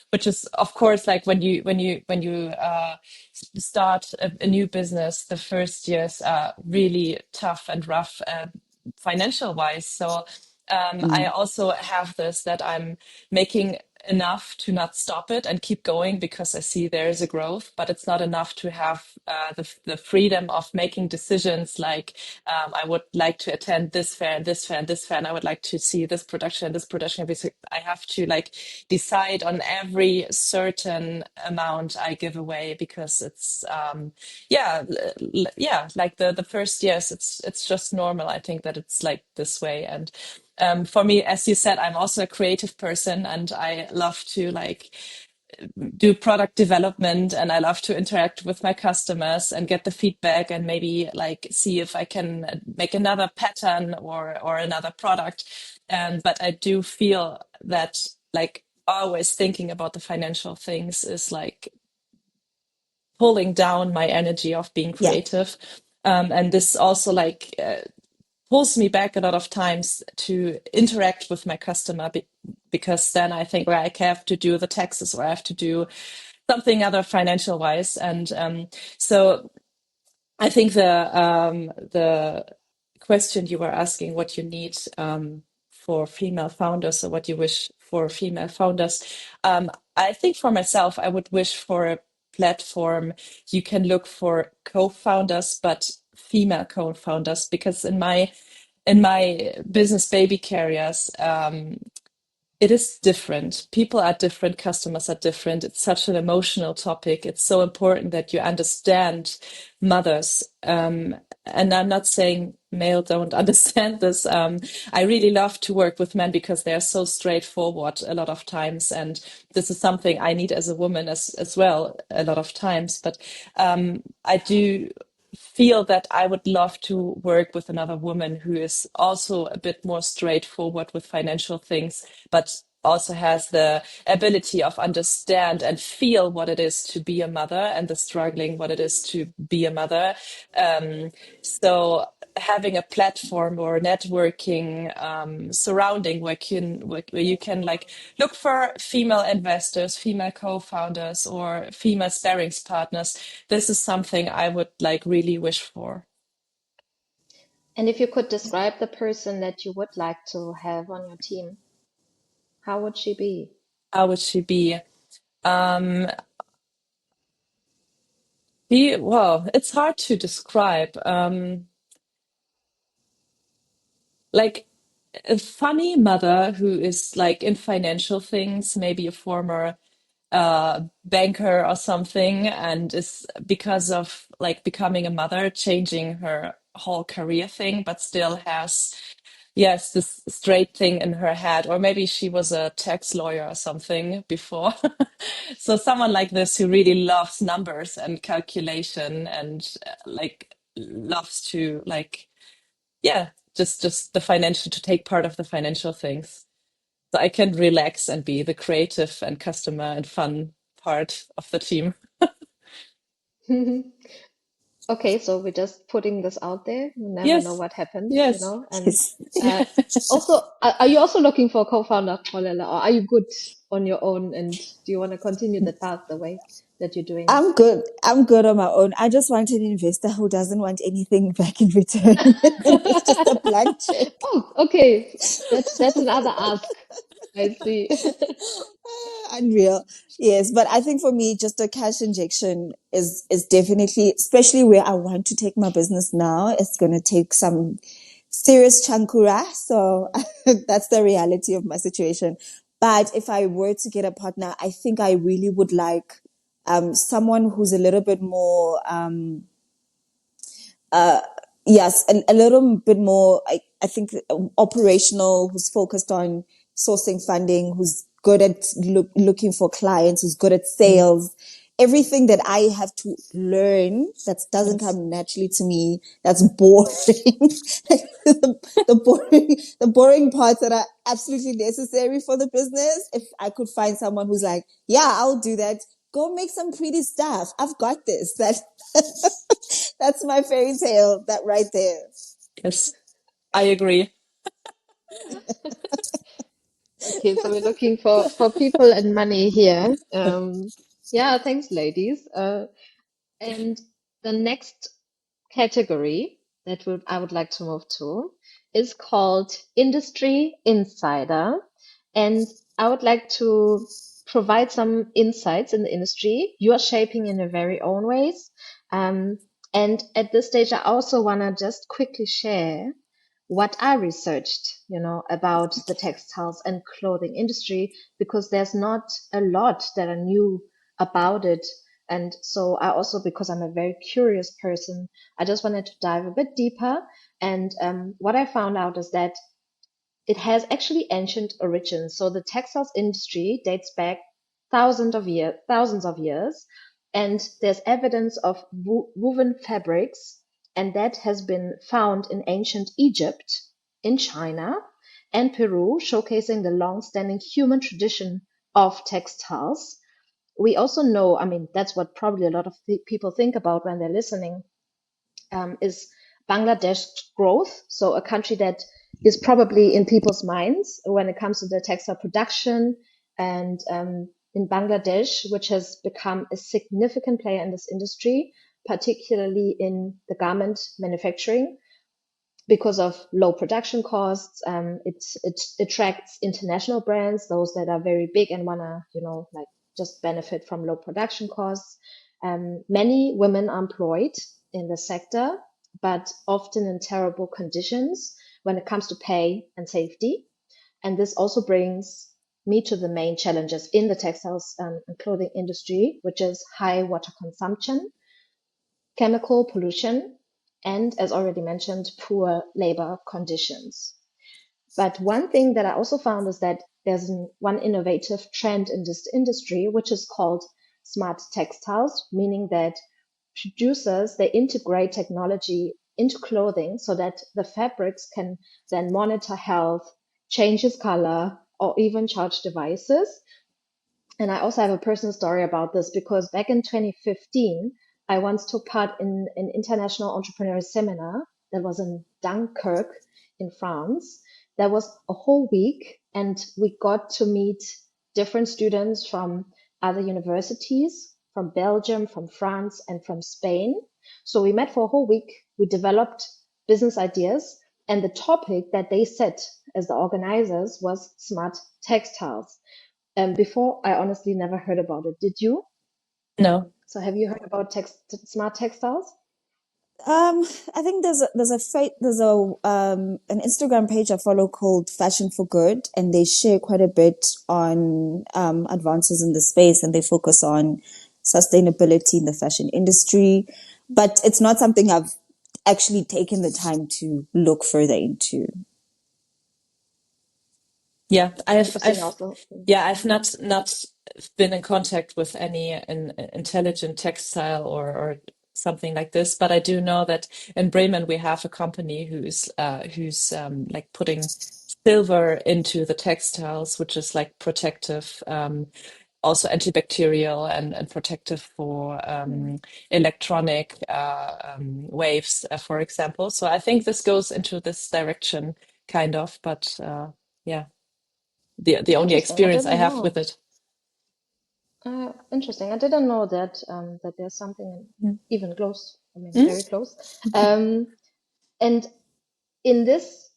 which is, of course, like when you start a new business, the first years are really tough and rough financial wise. So I also have this that I'm making enough to not stop it and keep going because I see there is a growth, but it's not enough to have the freedom of making decisions like I would like to attend this fair and this fair and this fair, and I would like to see this production and this production. I have to like decide on every certain amount I give away because it's like the first years it's just normal. I think that it's like this way. And for me, as you said, I'm also a creative person and I love to like do product development and I love to interact with my customers and get the feedback and maybe like see if I can make another pattern or another product. But I do feel that like always thinking about the financial things is like pulling down my energy of being Yeah. creative. And this also like pulls me back a lot of times to interact with my customer because then I think, well, I have to do the taxes or I have to do something other financial wise. And so I think the question you were asking, what you need for female founders or what you wish for female founders, I think for myself, I would wish for a platform you can look for co-founders, but female co-founders, because in my business baby carriers, it is different. People are different. Customers are different. It's such an emotional topic. It's so important that you understand mothers. And I'm not saying male don't understand this. I really love to work with men because they are so straightforward a lot of times. And this is something I need as a woman as well a lot of times. But I do feel that I would love to work with another woman who is also a bit more straightforward with financial things, but also has the ability of understand and feel what it is to be a mother and the struggling what it is to be a mother. So having a platform or networking surrounding where you can like look for female investors, female co-founders, or female sparring partners. This is something I would like really wish for. And if you could describe the person that you would like to have on your team, how would she be? How would she be? Um, well, it's hard to describe. Like a funny mother who is like in financial things, maybe a former banker or something, and is because of like becoming a mother, changing her whole career thing, but still has, yes, this straight thing in her head. Or maybe she was a tax lawyer or something before. So someone like this who really loves numbers and calculation and like loves to like, yeah, just the financial, to take part of the financial things. So I can relax and be the creative and customer and fun part of the team. Okay, so we're just putting this out there. You never know Yes, what happens, you yes. know. And Yes. uh, also, are you also looking for a co-founder, Xolela, or are you good on your own? And do you want to continue the path the way that you're doing it? I'm good. I'm good on my own. I just want an investor who doesn't want anything back in return. It's just a blank check. Oh, okay. That's another ask. I see. Unreal. Yes, but I think for me, just a cash injection is definitely, especially where I want to take my business now, it's going to take some serious chankura. So that's the reality of my situation. But if I were to get a partner, I think I really would like someone who's a little bit more yes, a little bit more, I think, operational, who's focused on sourcing funding, who's good at looking for clients, who's good at sales. Everything that I have to learn that doesn't Yes. come naturally to me, that's boring. The boring parts that are absolutely necessary for the business. If I could find someone who's like, yeah, I'll do that. Go make some pretty stuff. I've got this. That's my fairy tale, that right there. Yes, I agree. Okay, so we're looking for people and money here. Yeah, thanks, ladies. And the next category that I would like to move to is called Industry Insider. And I would like to provide some insights in the industry you are shaping in your very own ways. Um, and at this stage, I also want to just quickly share what I researched, about the textiles and clothing industry, because there's not a lot that I knew about it. And so I also, because I'm a very curious person, I just wanted to dive a bit deeper. And what I found out is that it has actually ancient origins. So the textiles industry dates back thousands of years, and there's evidence of woven fabrics, and that has been found in ancient Egypt, in China, and Peru, showcasing the long-standing human tradition of textiles. We also know, I mean, that's what probably a lot of people think about when they're listening, is Bangladesh growth. So a country that is probably in people's minds when it comes to the textile production. And in Bangladesh, which has become a significant player in this industry, particularly in the garment manufacturing, because of low production costs. It attracts international brands, those that are very big and wanna, like just benefit from low production costs. Many women are employed in the sector, but often in terrible conditions when it comes to pay and safety. And this also brings me to the main challenges in the textiles and clothing industry, which is high water consumption, chemical pollution, and as already mentioned, poor labor conditions. But one thing that I also found is that there's one innovative trend in this industry, which is called smart textiles, meaning that producers, they integrate technology into clothing so that the fabrics can then monitor health, change its color, or even charge devices. And I also have a personal story about this because back in 2015, I once took part in an international entrepreneur seminar that was in Dunkirk in France. That was a whole week, and we got to meet different students from other universities, from Belgium, from France, and from Spain. So we met for a whole week. We developed business ideas, and the topic that they set as the organizers was smart textiles. Before, I honestly never heard about it. Did you? No. So have you heard about smart textiles? I think there's an Instagram page I follow called Fashion for Good, and they share quite a bit on advances in the space, and they focus on sustainability in the fashion industry. But it's not something I've actually taken the time to look further into. Yeah, Interesting also. I've not been in contact with any intelligent textile or something like this, but I do know that in Bremen we have a company who's like putting silver into the textiles, which is like protective, also antibacterial and protective for electronic waves, for example. So I think this goes into this direction, kind of, but yeah, the only Interesting. I experience I didn't have with know. it. Interesting. I didn't know that that there's something Mm. even close. I mean, Mm? very close. And in this,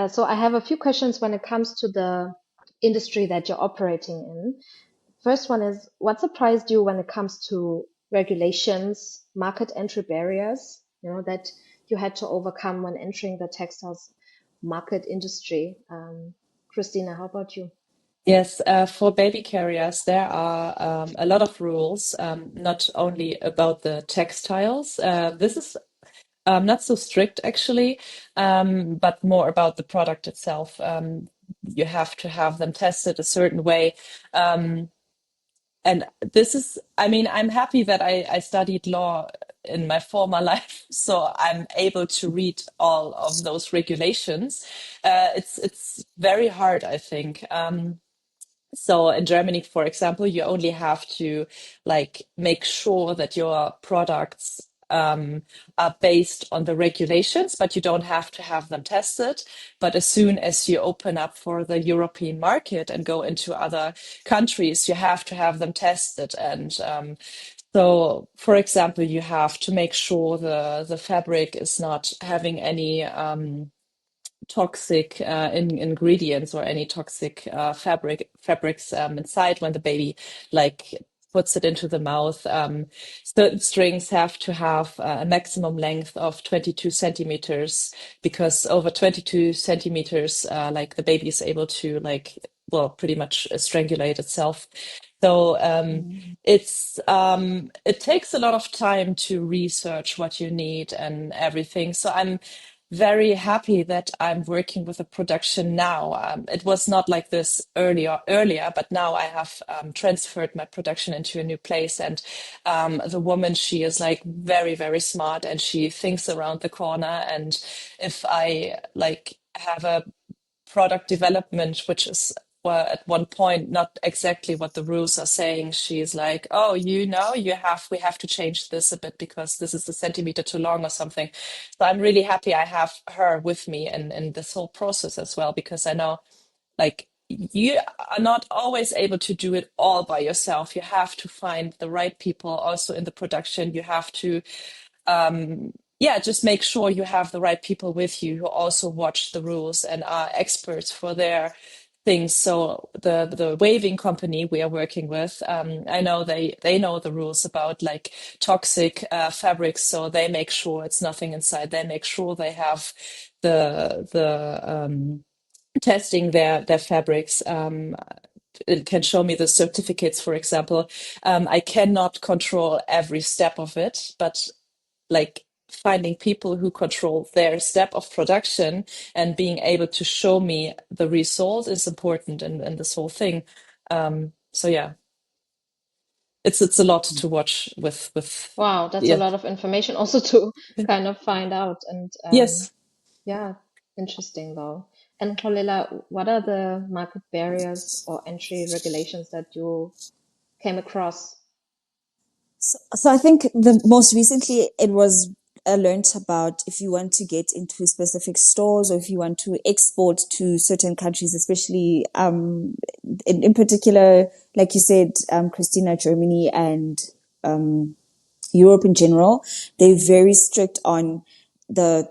so I have a few questions when it comes to the industry that you're operating in. First one is, what surprised you when it comes to regulations, market entry barriers, that you had to overcome when entering the textiles market industry? Krystyna, how about you? Yes, for baby carriers, there are a lot of rules, not only about the textiles. This is not so strict actually, but more about the product itself. You have to have them tested a certain way. Um, and this is, I mean, I'm happy that I studied law in my former life, so I'm able to read all of those regulations. It's very hard, I think. So in Germany, for example, you only have to like make sure that your products are based on the regulations, but you don't have to have them tested. But as soon as you open up for the European market and go into other countries, you have to have them tested. And so, for example, you have to make sure the fabric is not having any toxic ingredients or any toxic fabrics inside when the baby like puts it into the mouth. Certain strings have to have a maximum length of 22 centimeters because over 22 centimeters, like the baby is able to like, well, pretty much strangulate itself. So it takes a lot of time to research what you need and everything. So I'm very happy that I'm working with a production now. It was not like this earlier, but now I have transferred my production into a new place. And the woman, she is like very, very smart and she thinks around the corner. And if I like have a product development, which is well, at one point not exactly what the rules are saying. She's like, "Oh, we have to change this a bit because this is a centimeter too long or something." So I'm really happy I have her with me in this whole process as well because I know like you are not always able to do it all by yourself. You have to find the right people also in the production. You have to just make sure you have the right people with you who also watch the rules and are experts for their things. So the waving company we are working with, I know they know the rules about like toxic fabrics, so they make sure it's nothing inside. They make sure they have the testing their fabrics. It can show me the certificates, for example. I cannot control every step of it, but like finding people who control their step of production and being able to show me the result is important in this whole thing. So yeah, it's a lot to watch with Wow, that's a yeah. lot of information also to kind of find out. And Yes. yeah, interesting though. And Xolela, what are the market barriers or entry regulations that you came across? So I think the most recently it was learned about if you want to get into specific stores or if you want to export to certain countries, especially in particular, like you said, Krystyna, Germany and Europe in general, they're very strict on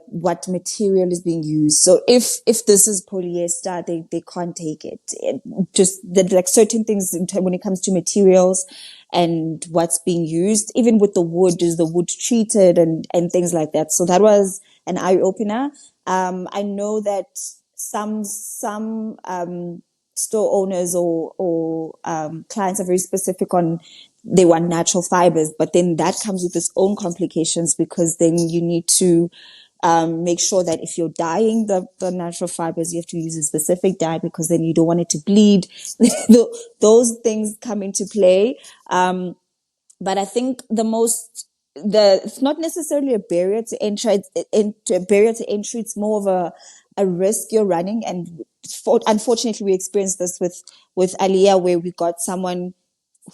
what material is being used. So if this is polyester, they can't take it. Just that, like certain things when it comes to materials and what's being used, even with the wood, is the wood treated and things like that. So that was an eye opener. I know that some store owners or clients are very specific on they want natural fibers, but then that comes with its own complications because then you need to make sure that if you're dyeing the natural fibers, you have to use a specific dye because then you don't want it to bleed. Those things come into play. But I think it's not necessarily a barrier to entry. It's more of a risk you're running. And unfortunately, we experienced this with Aliyah, where we got someone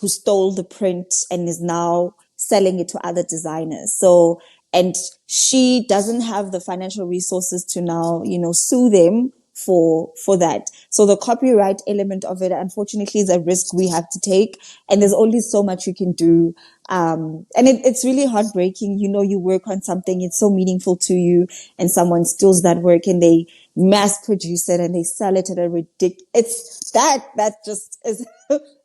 who stole the print and is now selling it to other designers. So, and she doesn't have the financial resources to now, sue them for that. So the copyright element of it, unfortunately, is a risk we have to take. And there's only so much you can do. And it's really heartbreaking. You work on something, it's so meaningful to you, and someone steals that work and they mass produce it and they sell it at a ridiculous, that just is,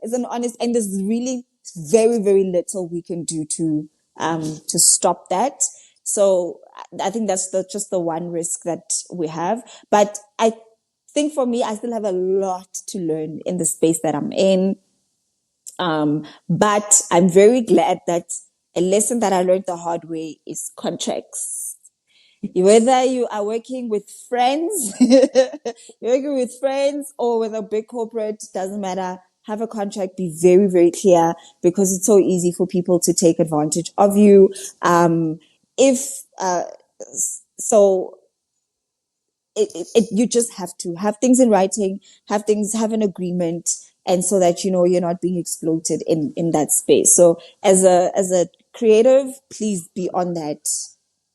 is an honest, and there's really very, very little we can do to stop that. So I think that's just the one risk that we have. But I think for me, I still have a lot to learn in the space that I'm in. But I'm very glad that a lesson that I learned the hard way is contracts. Whether you are working with friends, or with a big corporate, doesn't matter. Have a contract, be very, very clear, because it's so easy for people to take advantage of you. You just have to have things in writing, have an agreement, and so that you're not being exploited in that space. So as a creative, please be on that.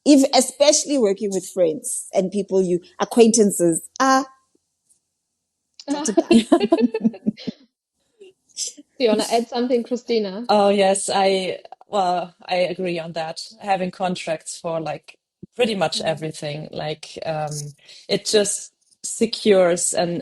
If especially working with friends and people acquaintances. Do you want to add something, Krystyna? Oh yes, I agree on that. Having contracts for like pretty much everything, like it just secures and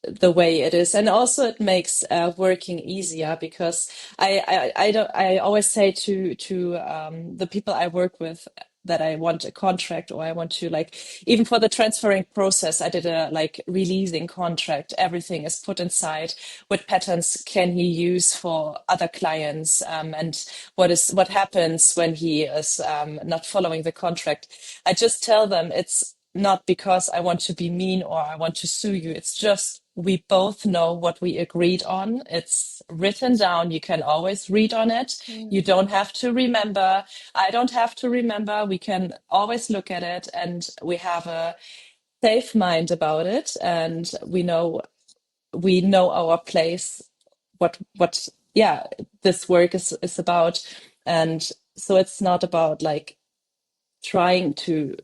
the way it is, and also it makes working easier because I always say to the people I work with that I want a contract, or I want to, like, even for the transferring process, I did a like releasing contract. Everything is put inside. What patterns can he use for other clients, and what happens when he is not following the contract. I just tell them it's not because I want to be mean or I want to sue you. It's just we both know what we agreed on. It's written down. You can always read on it. You don't have to remember. I don't have to remember. We can always look at it, and we have a safe mind about it, and we know our place, what yeah, this work is about. And so it's not about like trying to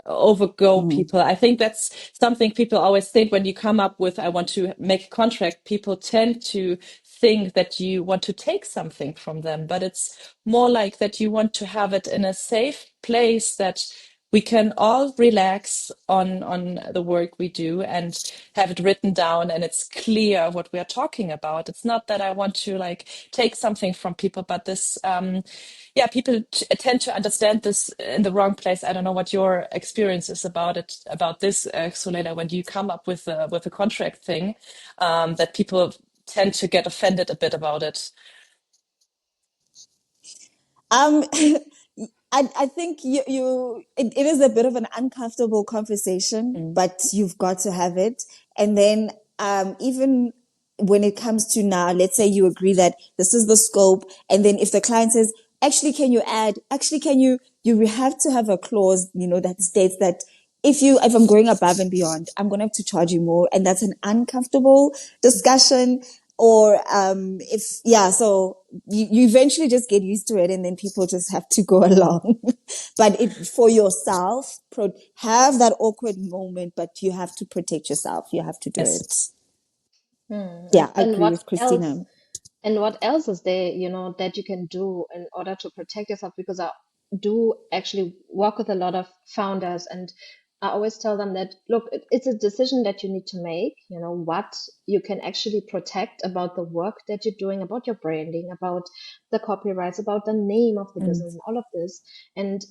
overgo people. I think that's something people always think when you come up with, I want to make a contract. People tend to think that you want to take something from them, but it's more like that you want to have it in a safe place that we can all relax on the work we do and have it written down and it's clear what we are talking about. It's not that I want to like take something from people, but this yeah, people tend to understand this in the wrong place. I don't know what your experience is about this, Xolela, when you come up with a contract thing, that people tend to get offended a bit about it. Um, I think it is a bit of an uncomfortable conversation, but you've got to have it. And then, even when it comes to now, let's say you agree that this is the scope. And then if the client says, actually, can you have to have a clause, that states that if I'm going above and beyond, I'm going to have to charge you more. And that's an uncomfortable discussion. Or, so you eventually just get used to it and then people just have to go along. But for yourself, have that awkward moment, but you have to protect yourself. You have to do Yes. it. And Yeah, I agree what with else? Krystyna. And what else is there, that you can do in order to protect yourself? Because I do actually work with a lot of founders, and I always tell them that, look, it's a decision that you need to make, what you can actually protect about the work that you're doing, about your branding, about the copyrights, about the name of the Mm, business, and all of this. And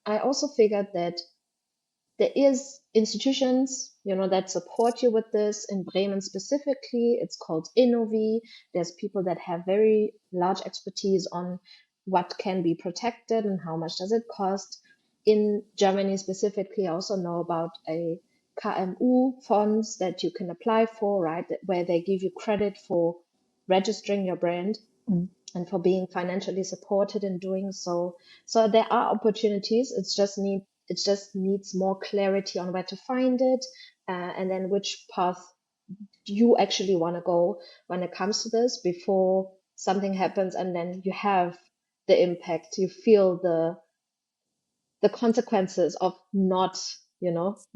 I also figured that there is institutions, that support you with this. In Bremen specifically, it's called Innovi. There's people that have very large expertise on what can be protected and how much does it cost. In Germany specifically, I also know about a KMU funds that you can apply for, right? Where they give you credit for registering your brand mm, and for being financially supported in doing so. So there are opportunities. It just needs more clarity on where to find it, and then which path you actually want to go when it comes to this before something happens and then you have the impact. You feel the consequences of not,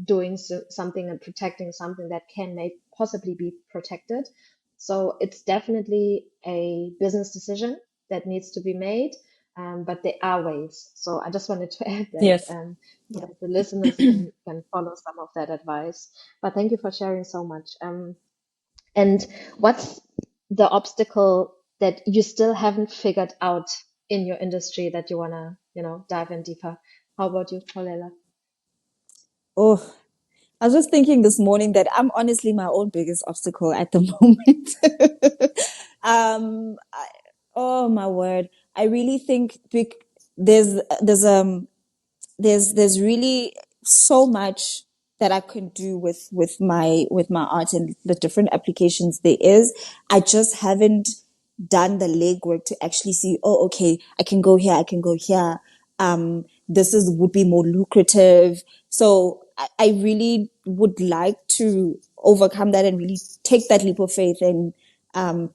doing something and protecting something that can may possibly be protected. So it's definitely a business decision that needs to be made, but there are ways. So I just wanted to add that, Yes. so yeah. that the listeners can follow some of that advice. But thank you for sharing so much. And what's the obstacle that you still haven't figured out in your industry that you wanna, dive in deeper? How about you, Xolela? Oh, I was just thinking this morning that I'm honestly my own biggest obstacle at the moment. I, oh my word. I really think there's, there's, um, there's really so much that I can do with my art and the different applications there is. I just haven't done the legwork to actually see, oh, okay, I can go here, I can go here. This is would be more lucrative. So I really would like to overcome that and really take that leap of faith and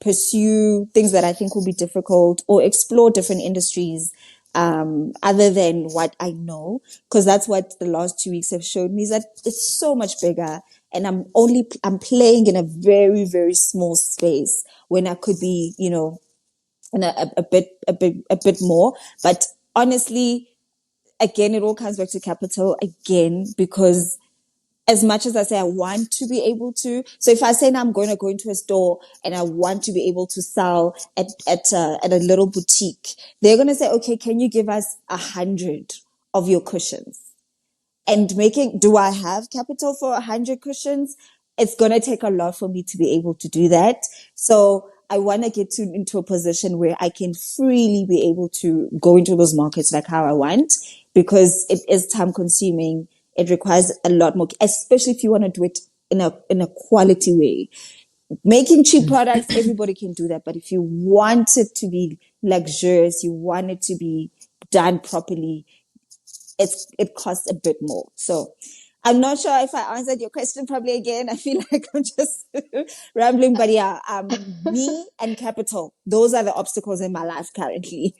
pursue things that I think will be difficult or explore different industries other than what I know, because that's what the last 2 weeks have showed me is that it's so much bigger, and I'm playing in a very very small space when I could be, in a bit more. But honestly, again, it all comes back to capital again, because as much as I say I want to be able to, so if I say now I'm going to go into a store and I want to be able to sell at a little boutique, they're going to say, okay, can you give us 100 of your cushions? And do I have capital for 100 cushions? It's going to take a lot for me to be able to do that. So I want to get into a position where I can freely be able to go into those markets like how I want, because it is time consuming. It requires a lot more, especially if you want to do it in a quality way. Making cheap products, everybody can do that. But if you want it to be luxurious, you want it to be done properly, it costs a bit more. So I'm not sure if I answered your question probably again. I feel like I'm just rambling, but yeah, me and capital, those are the obstacles in my life currently.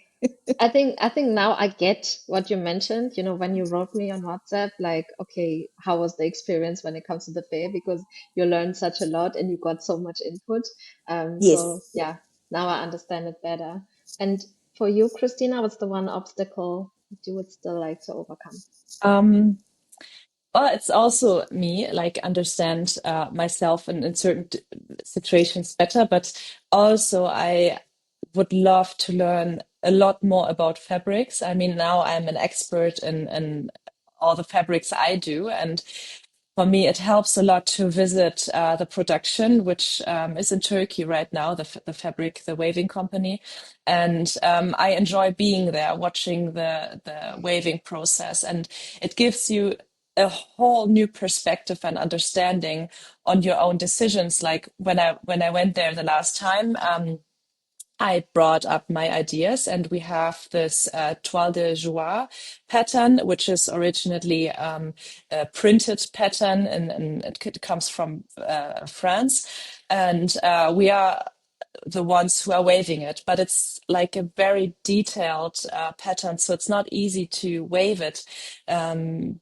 I think now I get what you mentioned, when you wrote me on WhatsApp, like, okay, how was the experience when it comes to the fair? Because you learned such a lot and you got so much input. So Yes. yeah, now I understand it better. And for you, Christina, what's the one obstacle that you would still like to overcome? Um, Well, it's also me, like understand myself in certain situations better, but also I would love to learn a lot more about fabrics. I mean, now I'm an expert in all the fabrics I do, and for me, it helps a lot to visit the production, which is in Turkey right now, the fabric, the waving company. And I enjoy being there, watching the waving process. And it gives you a whole new perspective and understanding on your own decisions. Like when I went there the last time, I brought up my ideas, and we have this toile de joie pattern, which is originally a printed pattern, and it comes from France. And we are the ones who are waving it, but it's like a very detailed pattern, so it's not easy to wave it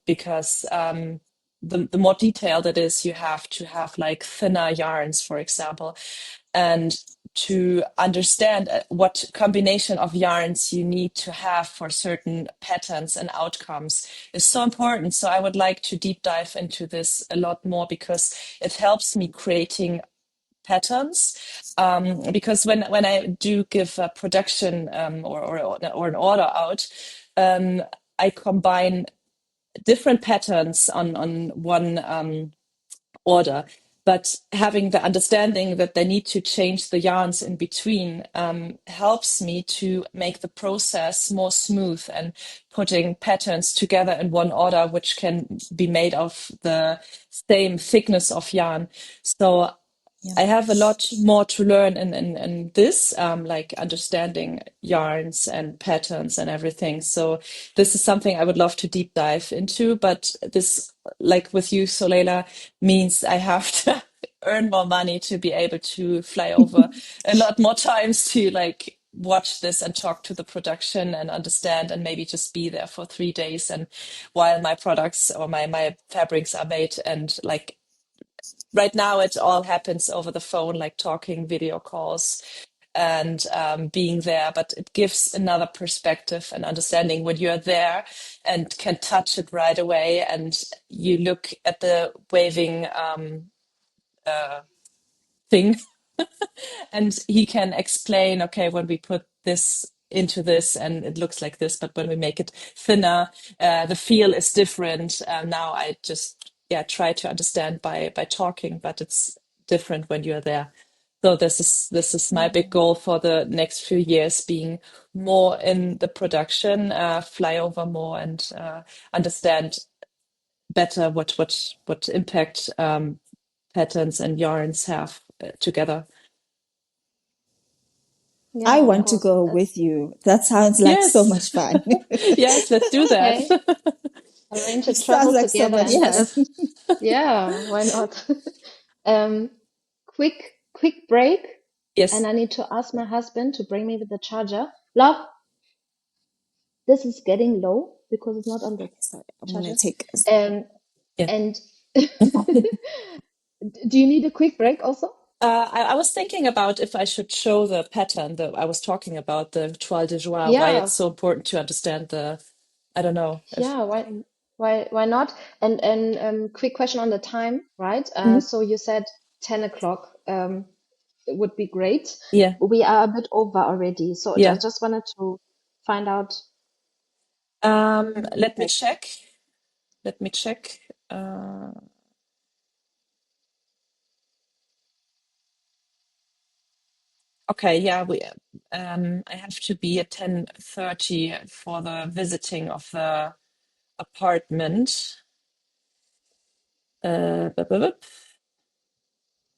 because the more detailed it is, you have to have like thinner yarns, for example, and to understand what combination of yarns you need to have for certain patterns and outcomes is so important. So I would like to deep dive into this a lot more because it helps me creating patterns. Because when I do give a production or an order out, I combine different patterns on one order, but having the understanding that they need to change the yarns in between helps me to make the process more smooth and putting patterns together in one order, which can be made of the same thickness of yarn. So I have a lot more to learn in this, like understanding yarns and patterns and everything. So this is something I would love to deep dive into. But this, like with you, Solela, means I have to earn more money to be able to fly over a lot more times to like watch this and talk to the production and understand and maybe just be there for 3 days and while my products or my fabrics are made and like right now it all happens over the phone, like talking, video calls, and being there. But it gives another perspective and understanding when you're there and can touch it right away. And you look at the waving thing and he can explain, okay, when we put this into this and it looks like this, but when we make it thinner, the feel is different. Now I just try to understand by talking, but it's different when you're there. So this is my big goal for the next few years, being more in the production, fly over more and understand better what impact patterns and yarns have together. I Yeah, of want to course. go with you. That sounds like so Yes. much fun. Yes, let's do that. Okay. Arrange a Sounds travel like so together much and fun. Yes. just, yeah, why not? Um, quick break, and Yes. I need to ask my husband to bring me with the charger. Love, this is getting low because it's not on the Sorry, I'm gonna charger. take. Um, Yeah. and do you need a quick break also? I was thinking about if I should show the pattern that I was talking about, the toile de joie, why Yeah, it's so important to understand I don't know if. yeah, why not? And quick question on the time, right? Mhm. So you said 10 o'clock. It would be great. Yeah. We are a bit over already, so I Yeah. just wanted to find out. Let me Like, check. Let me check. Uh, okay, yeah, I have to be at 10:30 for the visiting of the apartment. Bup, bup, bup.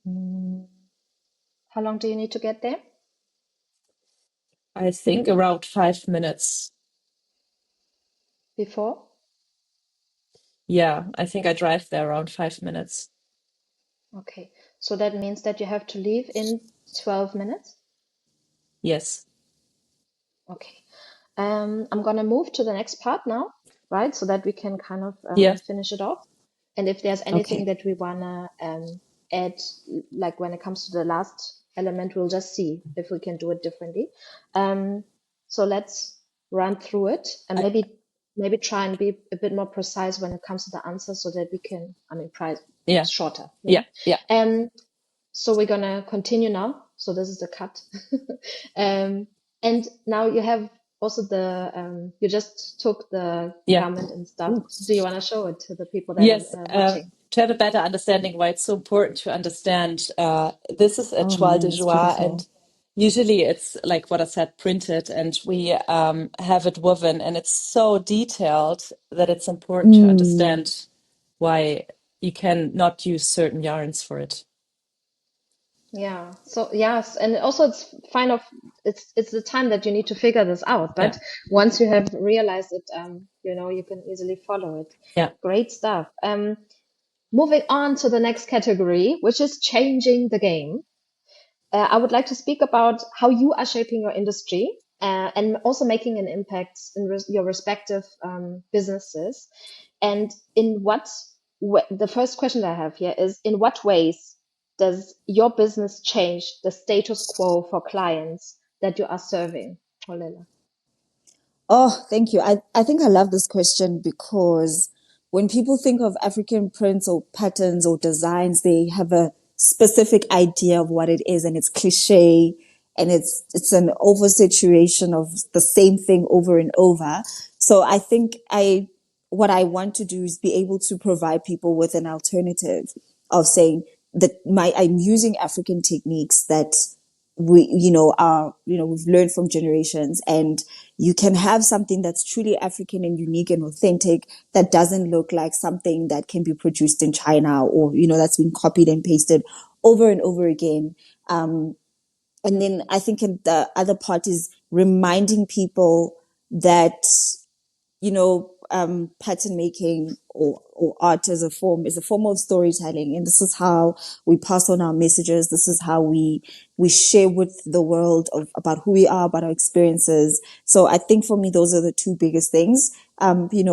Mm, how long do you need to get there? I think around 5 minutes. Before? Yeah, I think I drive there around 5 minutes. Okay. So that means that you have to leave in 12 minutes? Yes. Okay. I'm gonna move to the next part now, right? So that we can kind of Yeah. finish it off. And if there's anything Okay. that we wanna add, like when it comes to the last element, we'll just see if we can do it differently. So let's run through it and I, maybe try and be a bit more precise when it comes to the answer so that we can, I mean, price yeah. shorter, yeah. Yeah. Yeah. So we're gonna continue now. So this is the cut. um, and now you have also you just took the Yeah. garment and stuff. Do you want to show it to the people that Yes. are watching? To have a better understanding why it's so important to understand, this is a Oh toile man, de it's joie, beautiful. and usually it's like what I said, printed, and we have it woven, and it's so detailed that it's important to Mm. understand why you can not use certain yarns for it. Yeah. So yes, and also it's kind of it's the time that you need to figure this out. Yeah, But once you have realized it, you can easily follow it. yeah, Great stuff. Moving on to the next category, which is changing the game. I would like to speak about how you are shaping your industry and also making an impact in your respective businesses. And in the first question that I have here is, in what ways does your business change the status quo for clients that you are serving? Xolela? Oh, thank you. I think I love this question because when people think of African prints or patterns or designs, they have a specific idea of what it is, and it's cliche, and it's an oversaturation of the same thing over and over. So I think what I want to do is be able to provide people with an alternative of saying that I'm using African techniques that we've learned from generations, and you can have something that's truly African and unique and authentic that doesn't look like something that can be produced in China, or, that's been copied and pasted over and over again. And then I think the other part is reminding people that pattern making or art as a form is a form of storytelling. And this is how we pass on our messages. This is how we share with the world about who we are, about our experiences. So I think for me, those are the two biggest things. We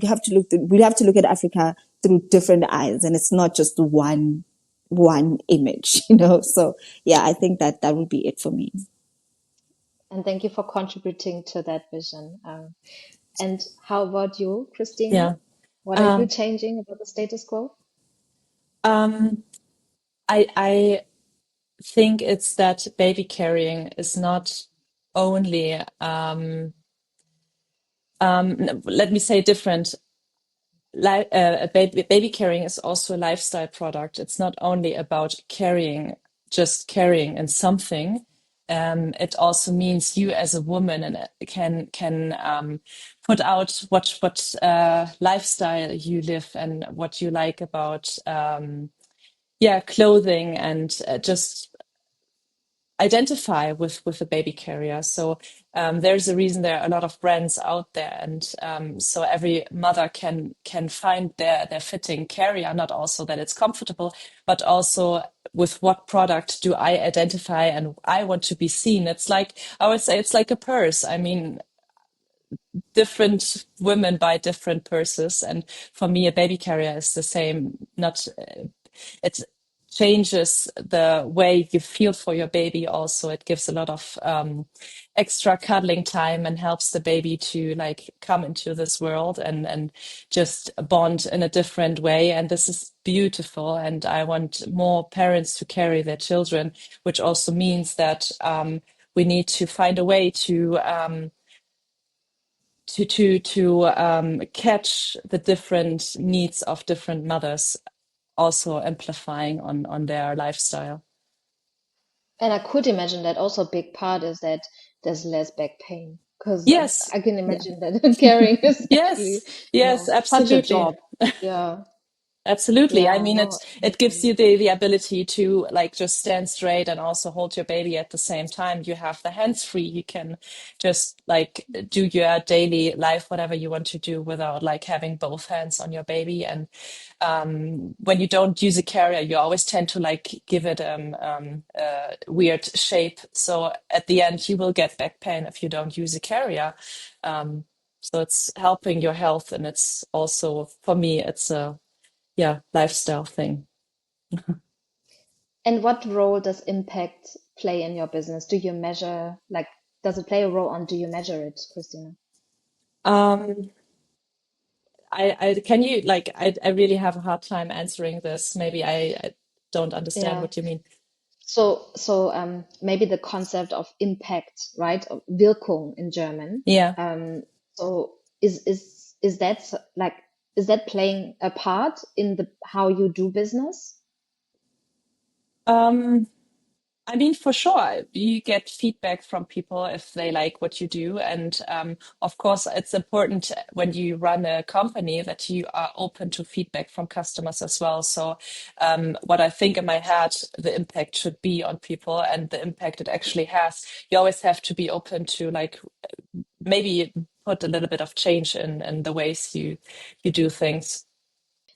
have to look at Africa through different eyes, and it's not just one image, So yeah, I think that would be it for me. And thank you for contributing to that vision. And how about you, Krystyna? yeah. What are you Um, changing about the status quo? um, I think it's that baby carrying is not only let me say different. Baby carrying is also a lifestyle product. It's not only about carrying, just carrying in something. It also means you as a woman and can put out what lifestyle you live and what you like about clothing and just identify with the baby carrier. So there's a reason there are a lot of brands out there, and so every mother can find their fitting carrier. Not also that it's comfortable, but also with what product do I identify and I want to be seen. It's like, I would say, it's like a purse. I mean, different women buy different purses, and for me a baby carrier is the same. Not it changes the way you feel for your baby. Also, it gives a lot of extra cuddling time and helps the baby to like come into this world and just bond in a different way. And this is beautiful, and I want more parents to carry their children, which also means that we need to find a way to catch the different needs of different mothers, also amplifying on their lifestyle. And I could imagine that also a big part is that there's less back pain because Yes, I can Yeah. imagine that caring is actually, yes, such a absolutely. job. Yeah, Absolutely. I yeah, mean, no, it gives you the ability to like just stand straight and also hold your baby at the same time. You have the hands free. You can just like do your daily life, whatever you want to do, without like having both hands on your baby. And when you don't use a carrier, you always tend to like give it a weird shape. So at the end, you will get back pain if you don't use a carrier. Um, so it's helping your health, and it's also for me, it's a lifestyle thing. And what role does impact play in your business? Do you measure, like, does it play a role on, do you measure it, Krystyna? Um, I can you like I really have a hard time answering this. Maybe I don't understand Yeah. what you mean. So maybe the concept of impact, right? Of Wirkung in German. Yeah. So is that like, is that playing a part in the how you do business? Um, I mean, for sure, you get feedback from people if they like what you do. And of course, it's important when you run a company that you are open to feedback from customers as well. So what I think in my head, the impact should be on people and the impact it actually has. You always have to be open to like maybe put a little bit of change in the ways you do things.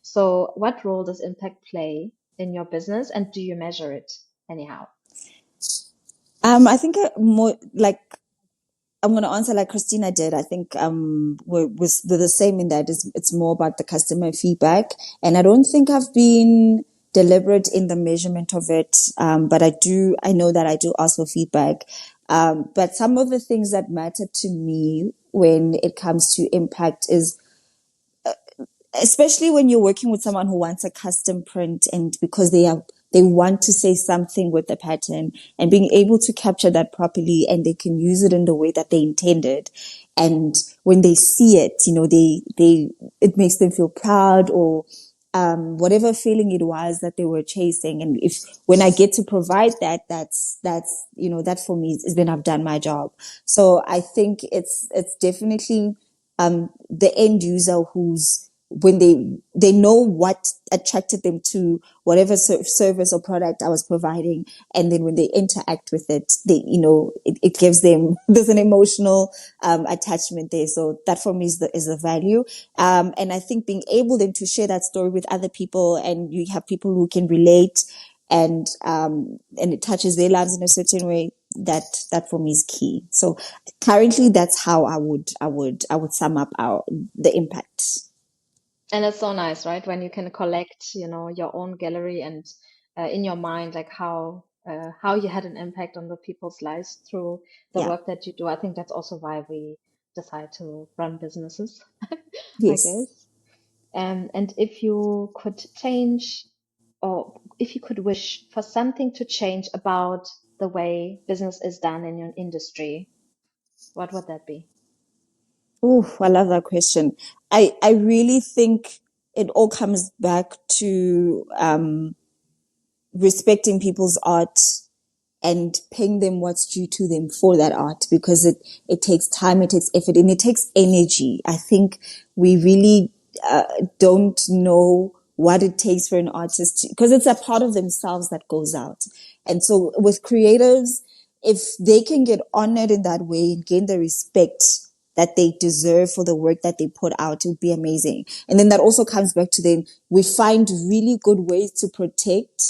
So, what role does impact play in your business, and do you measure it anyhow? I think more like I'm going to answer like Krystyna did. I think we're the same in that it's more about the customer feedback, and I don't think I've been deliberate in the measurement of it. But I know that I do ask for feedback. But some of the things that matter to me when it comes to impact is, especially when you're working with someone who wants a custom print, and because they want to say something with the pattern, and being able to capture that properly, and they can use it in the way that they intended. And when they see it, it makes them feel proud, or whatever feeling it was that they were chasing. And if when I get to provide that, that's that for me is then I've done my job. So I think it's definitely the end user who's, when they know what attracted them to whatever service or product I was providing, and then when they interact with it, it gives them there's an emotional attachment there. So that for me is the value. And I think being able then to share that story with other people, and you have people who can relate, and it touches their lives in a certain way, that for me is key. So currently that's how I would sum up the impact. And it's so nice, right? When you can collect, your own gallery and in your mind, like how you had an impact on the people's lives through the Yeah. work that you do. I think that's also why we decide to run businesses, I Yes. guess. And if you could change, or if you could wish for something to change about the way business is done in your industry, what would that be? Oh, I love that question. I really think it all comes back to respecting people's art and paying them what's due to them for that art, because it takes time, it takes effort, and it takes energy. I think we really don't know what it takes for an artist to, because it's a part of themselves that goes out. And so with creatives, if they can get honored in that way and gain the respect that they deserve for the work that they put out, it would be amazing. And then that also comes back to then we find really good ways to protect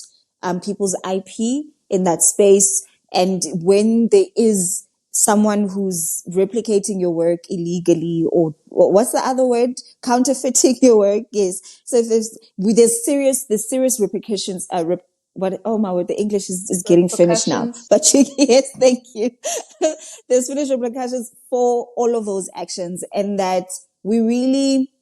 people's IP in that space. And when there is someone who's replicating your work illegally, or what's the other word? Counterfeiting your work. Yes. So if there's serious repercussions, oh my word, the English is getting finished now. Repercussions. But yes, thank you. There's finished repercussions for all of those actions, and that we really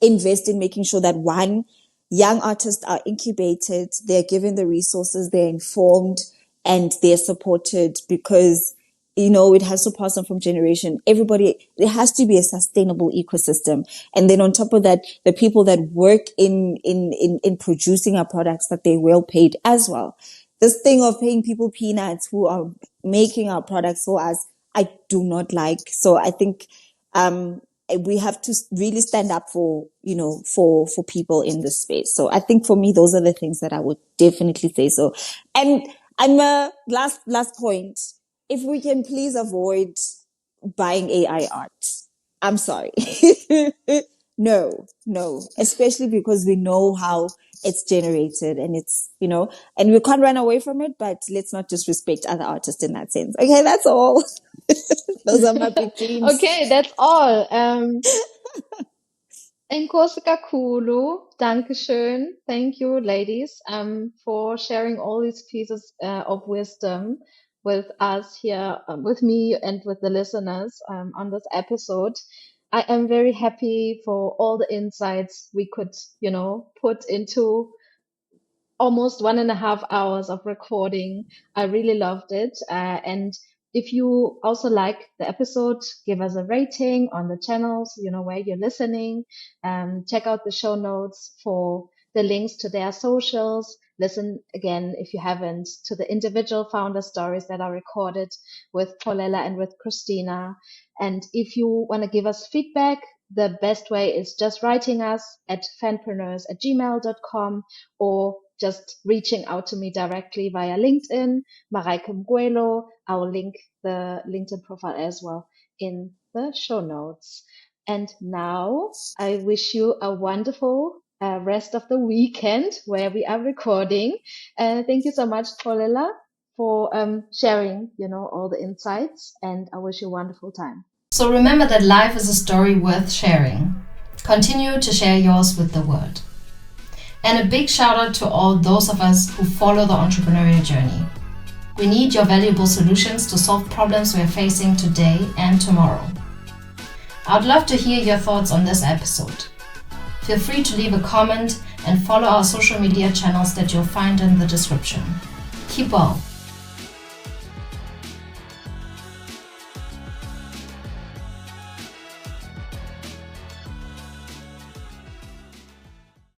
invest in making sure that, one, young artists are incubated, they're given the resources, they're informed, and they're supported, because it has to pass on from generation. Everybody, there has to be a sustainable ecosystem. And then on top of that, the people that work in producing our products, that they're well paid as well. This thing of paying people peanuts who are making our products for us, I do not like. So I think we have to really stand up for people in this space. So I think for me, those are the things that I would definitely say. So, and I'm last point. If we can please avoid buying AI art, I'm sorry. No, especially because we know how it's generated, and and we can't run away from it, but let's not disrespect other artists in that sense. Okay, that's all. Those are my big dreams. Okay, that's all. Enkosi kakhulu. Dankeschön. Thank you, ladies, for sharing all these pieces of wisdom with us here, with me and with the listeners on this episode. I am very happy for all the insights we could, put into almost 1.5 hours of recording. I really loved it. And if you also like the episode, give us a rating on the channels, where you're listening. Check out the show notes for the links to their socials. listen again, if you haven't, to the individual founder stories that are recorded with Xolela and with Krystyna. And if you want to give us feedback, the best way is just writing us at fanpreneurs@gmail.com, or just reaching out to me directly via LinkedIn, Mareike Mguelo. I will link the LinkedIn profile as well in the show notes. And now I wish you a wonderful rest of the weekend where we are recording. Thank you so much, Xolela, for sharing, all the insights, and I wish you a wonderful time. So remember that life is a story worth sharing. Continue to share yours with the world. And a big shout out to all those of us who follow the entrepreneurial journey. We need your valuable solutions to solve problems we are facing today and tomorrow. I'd love to hear your thoughts on this episode. Feel free to leave a comment and follow our social media channels that you'll find in the description. Keep well.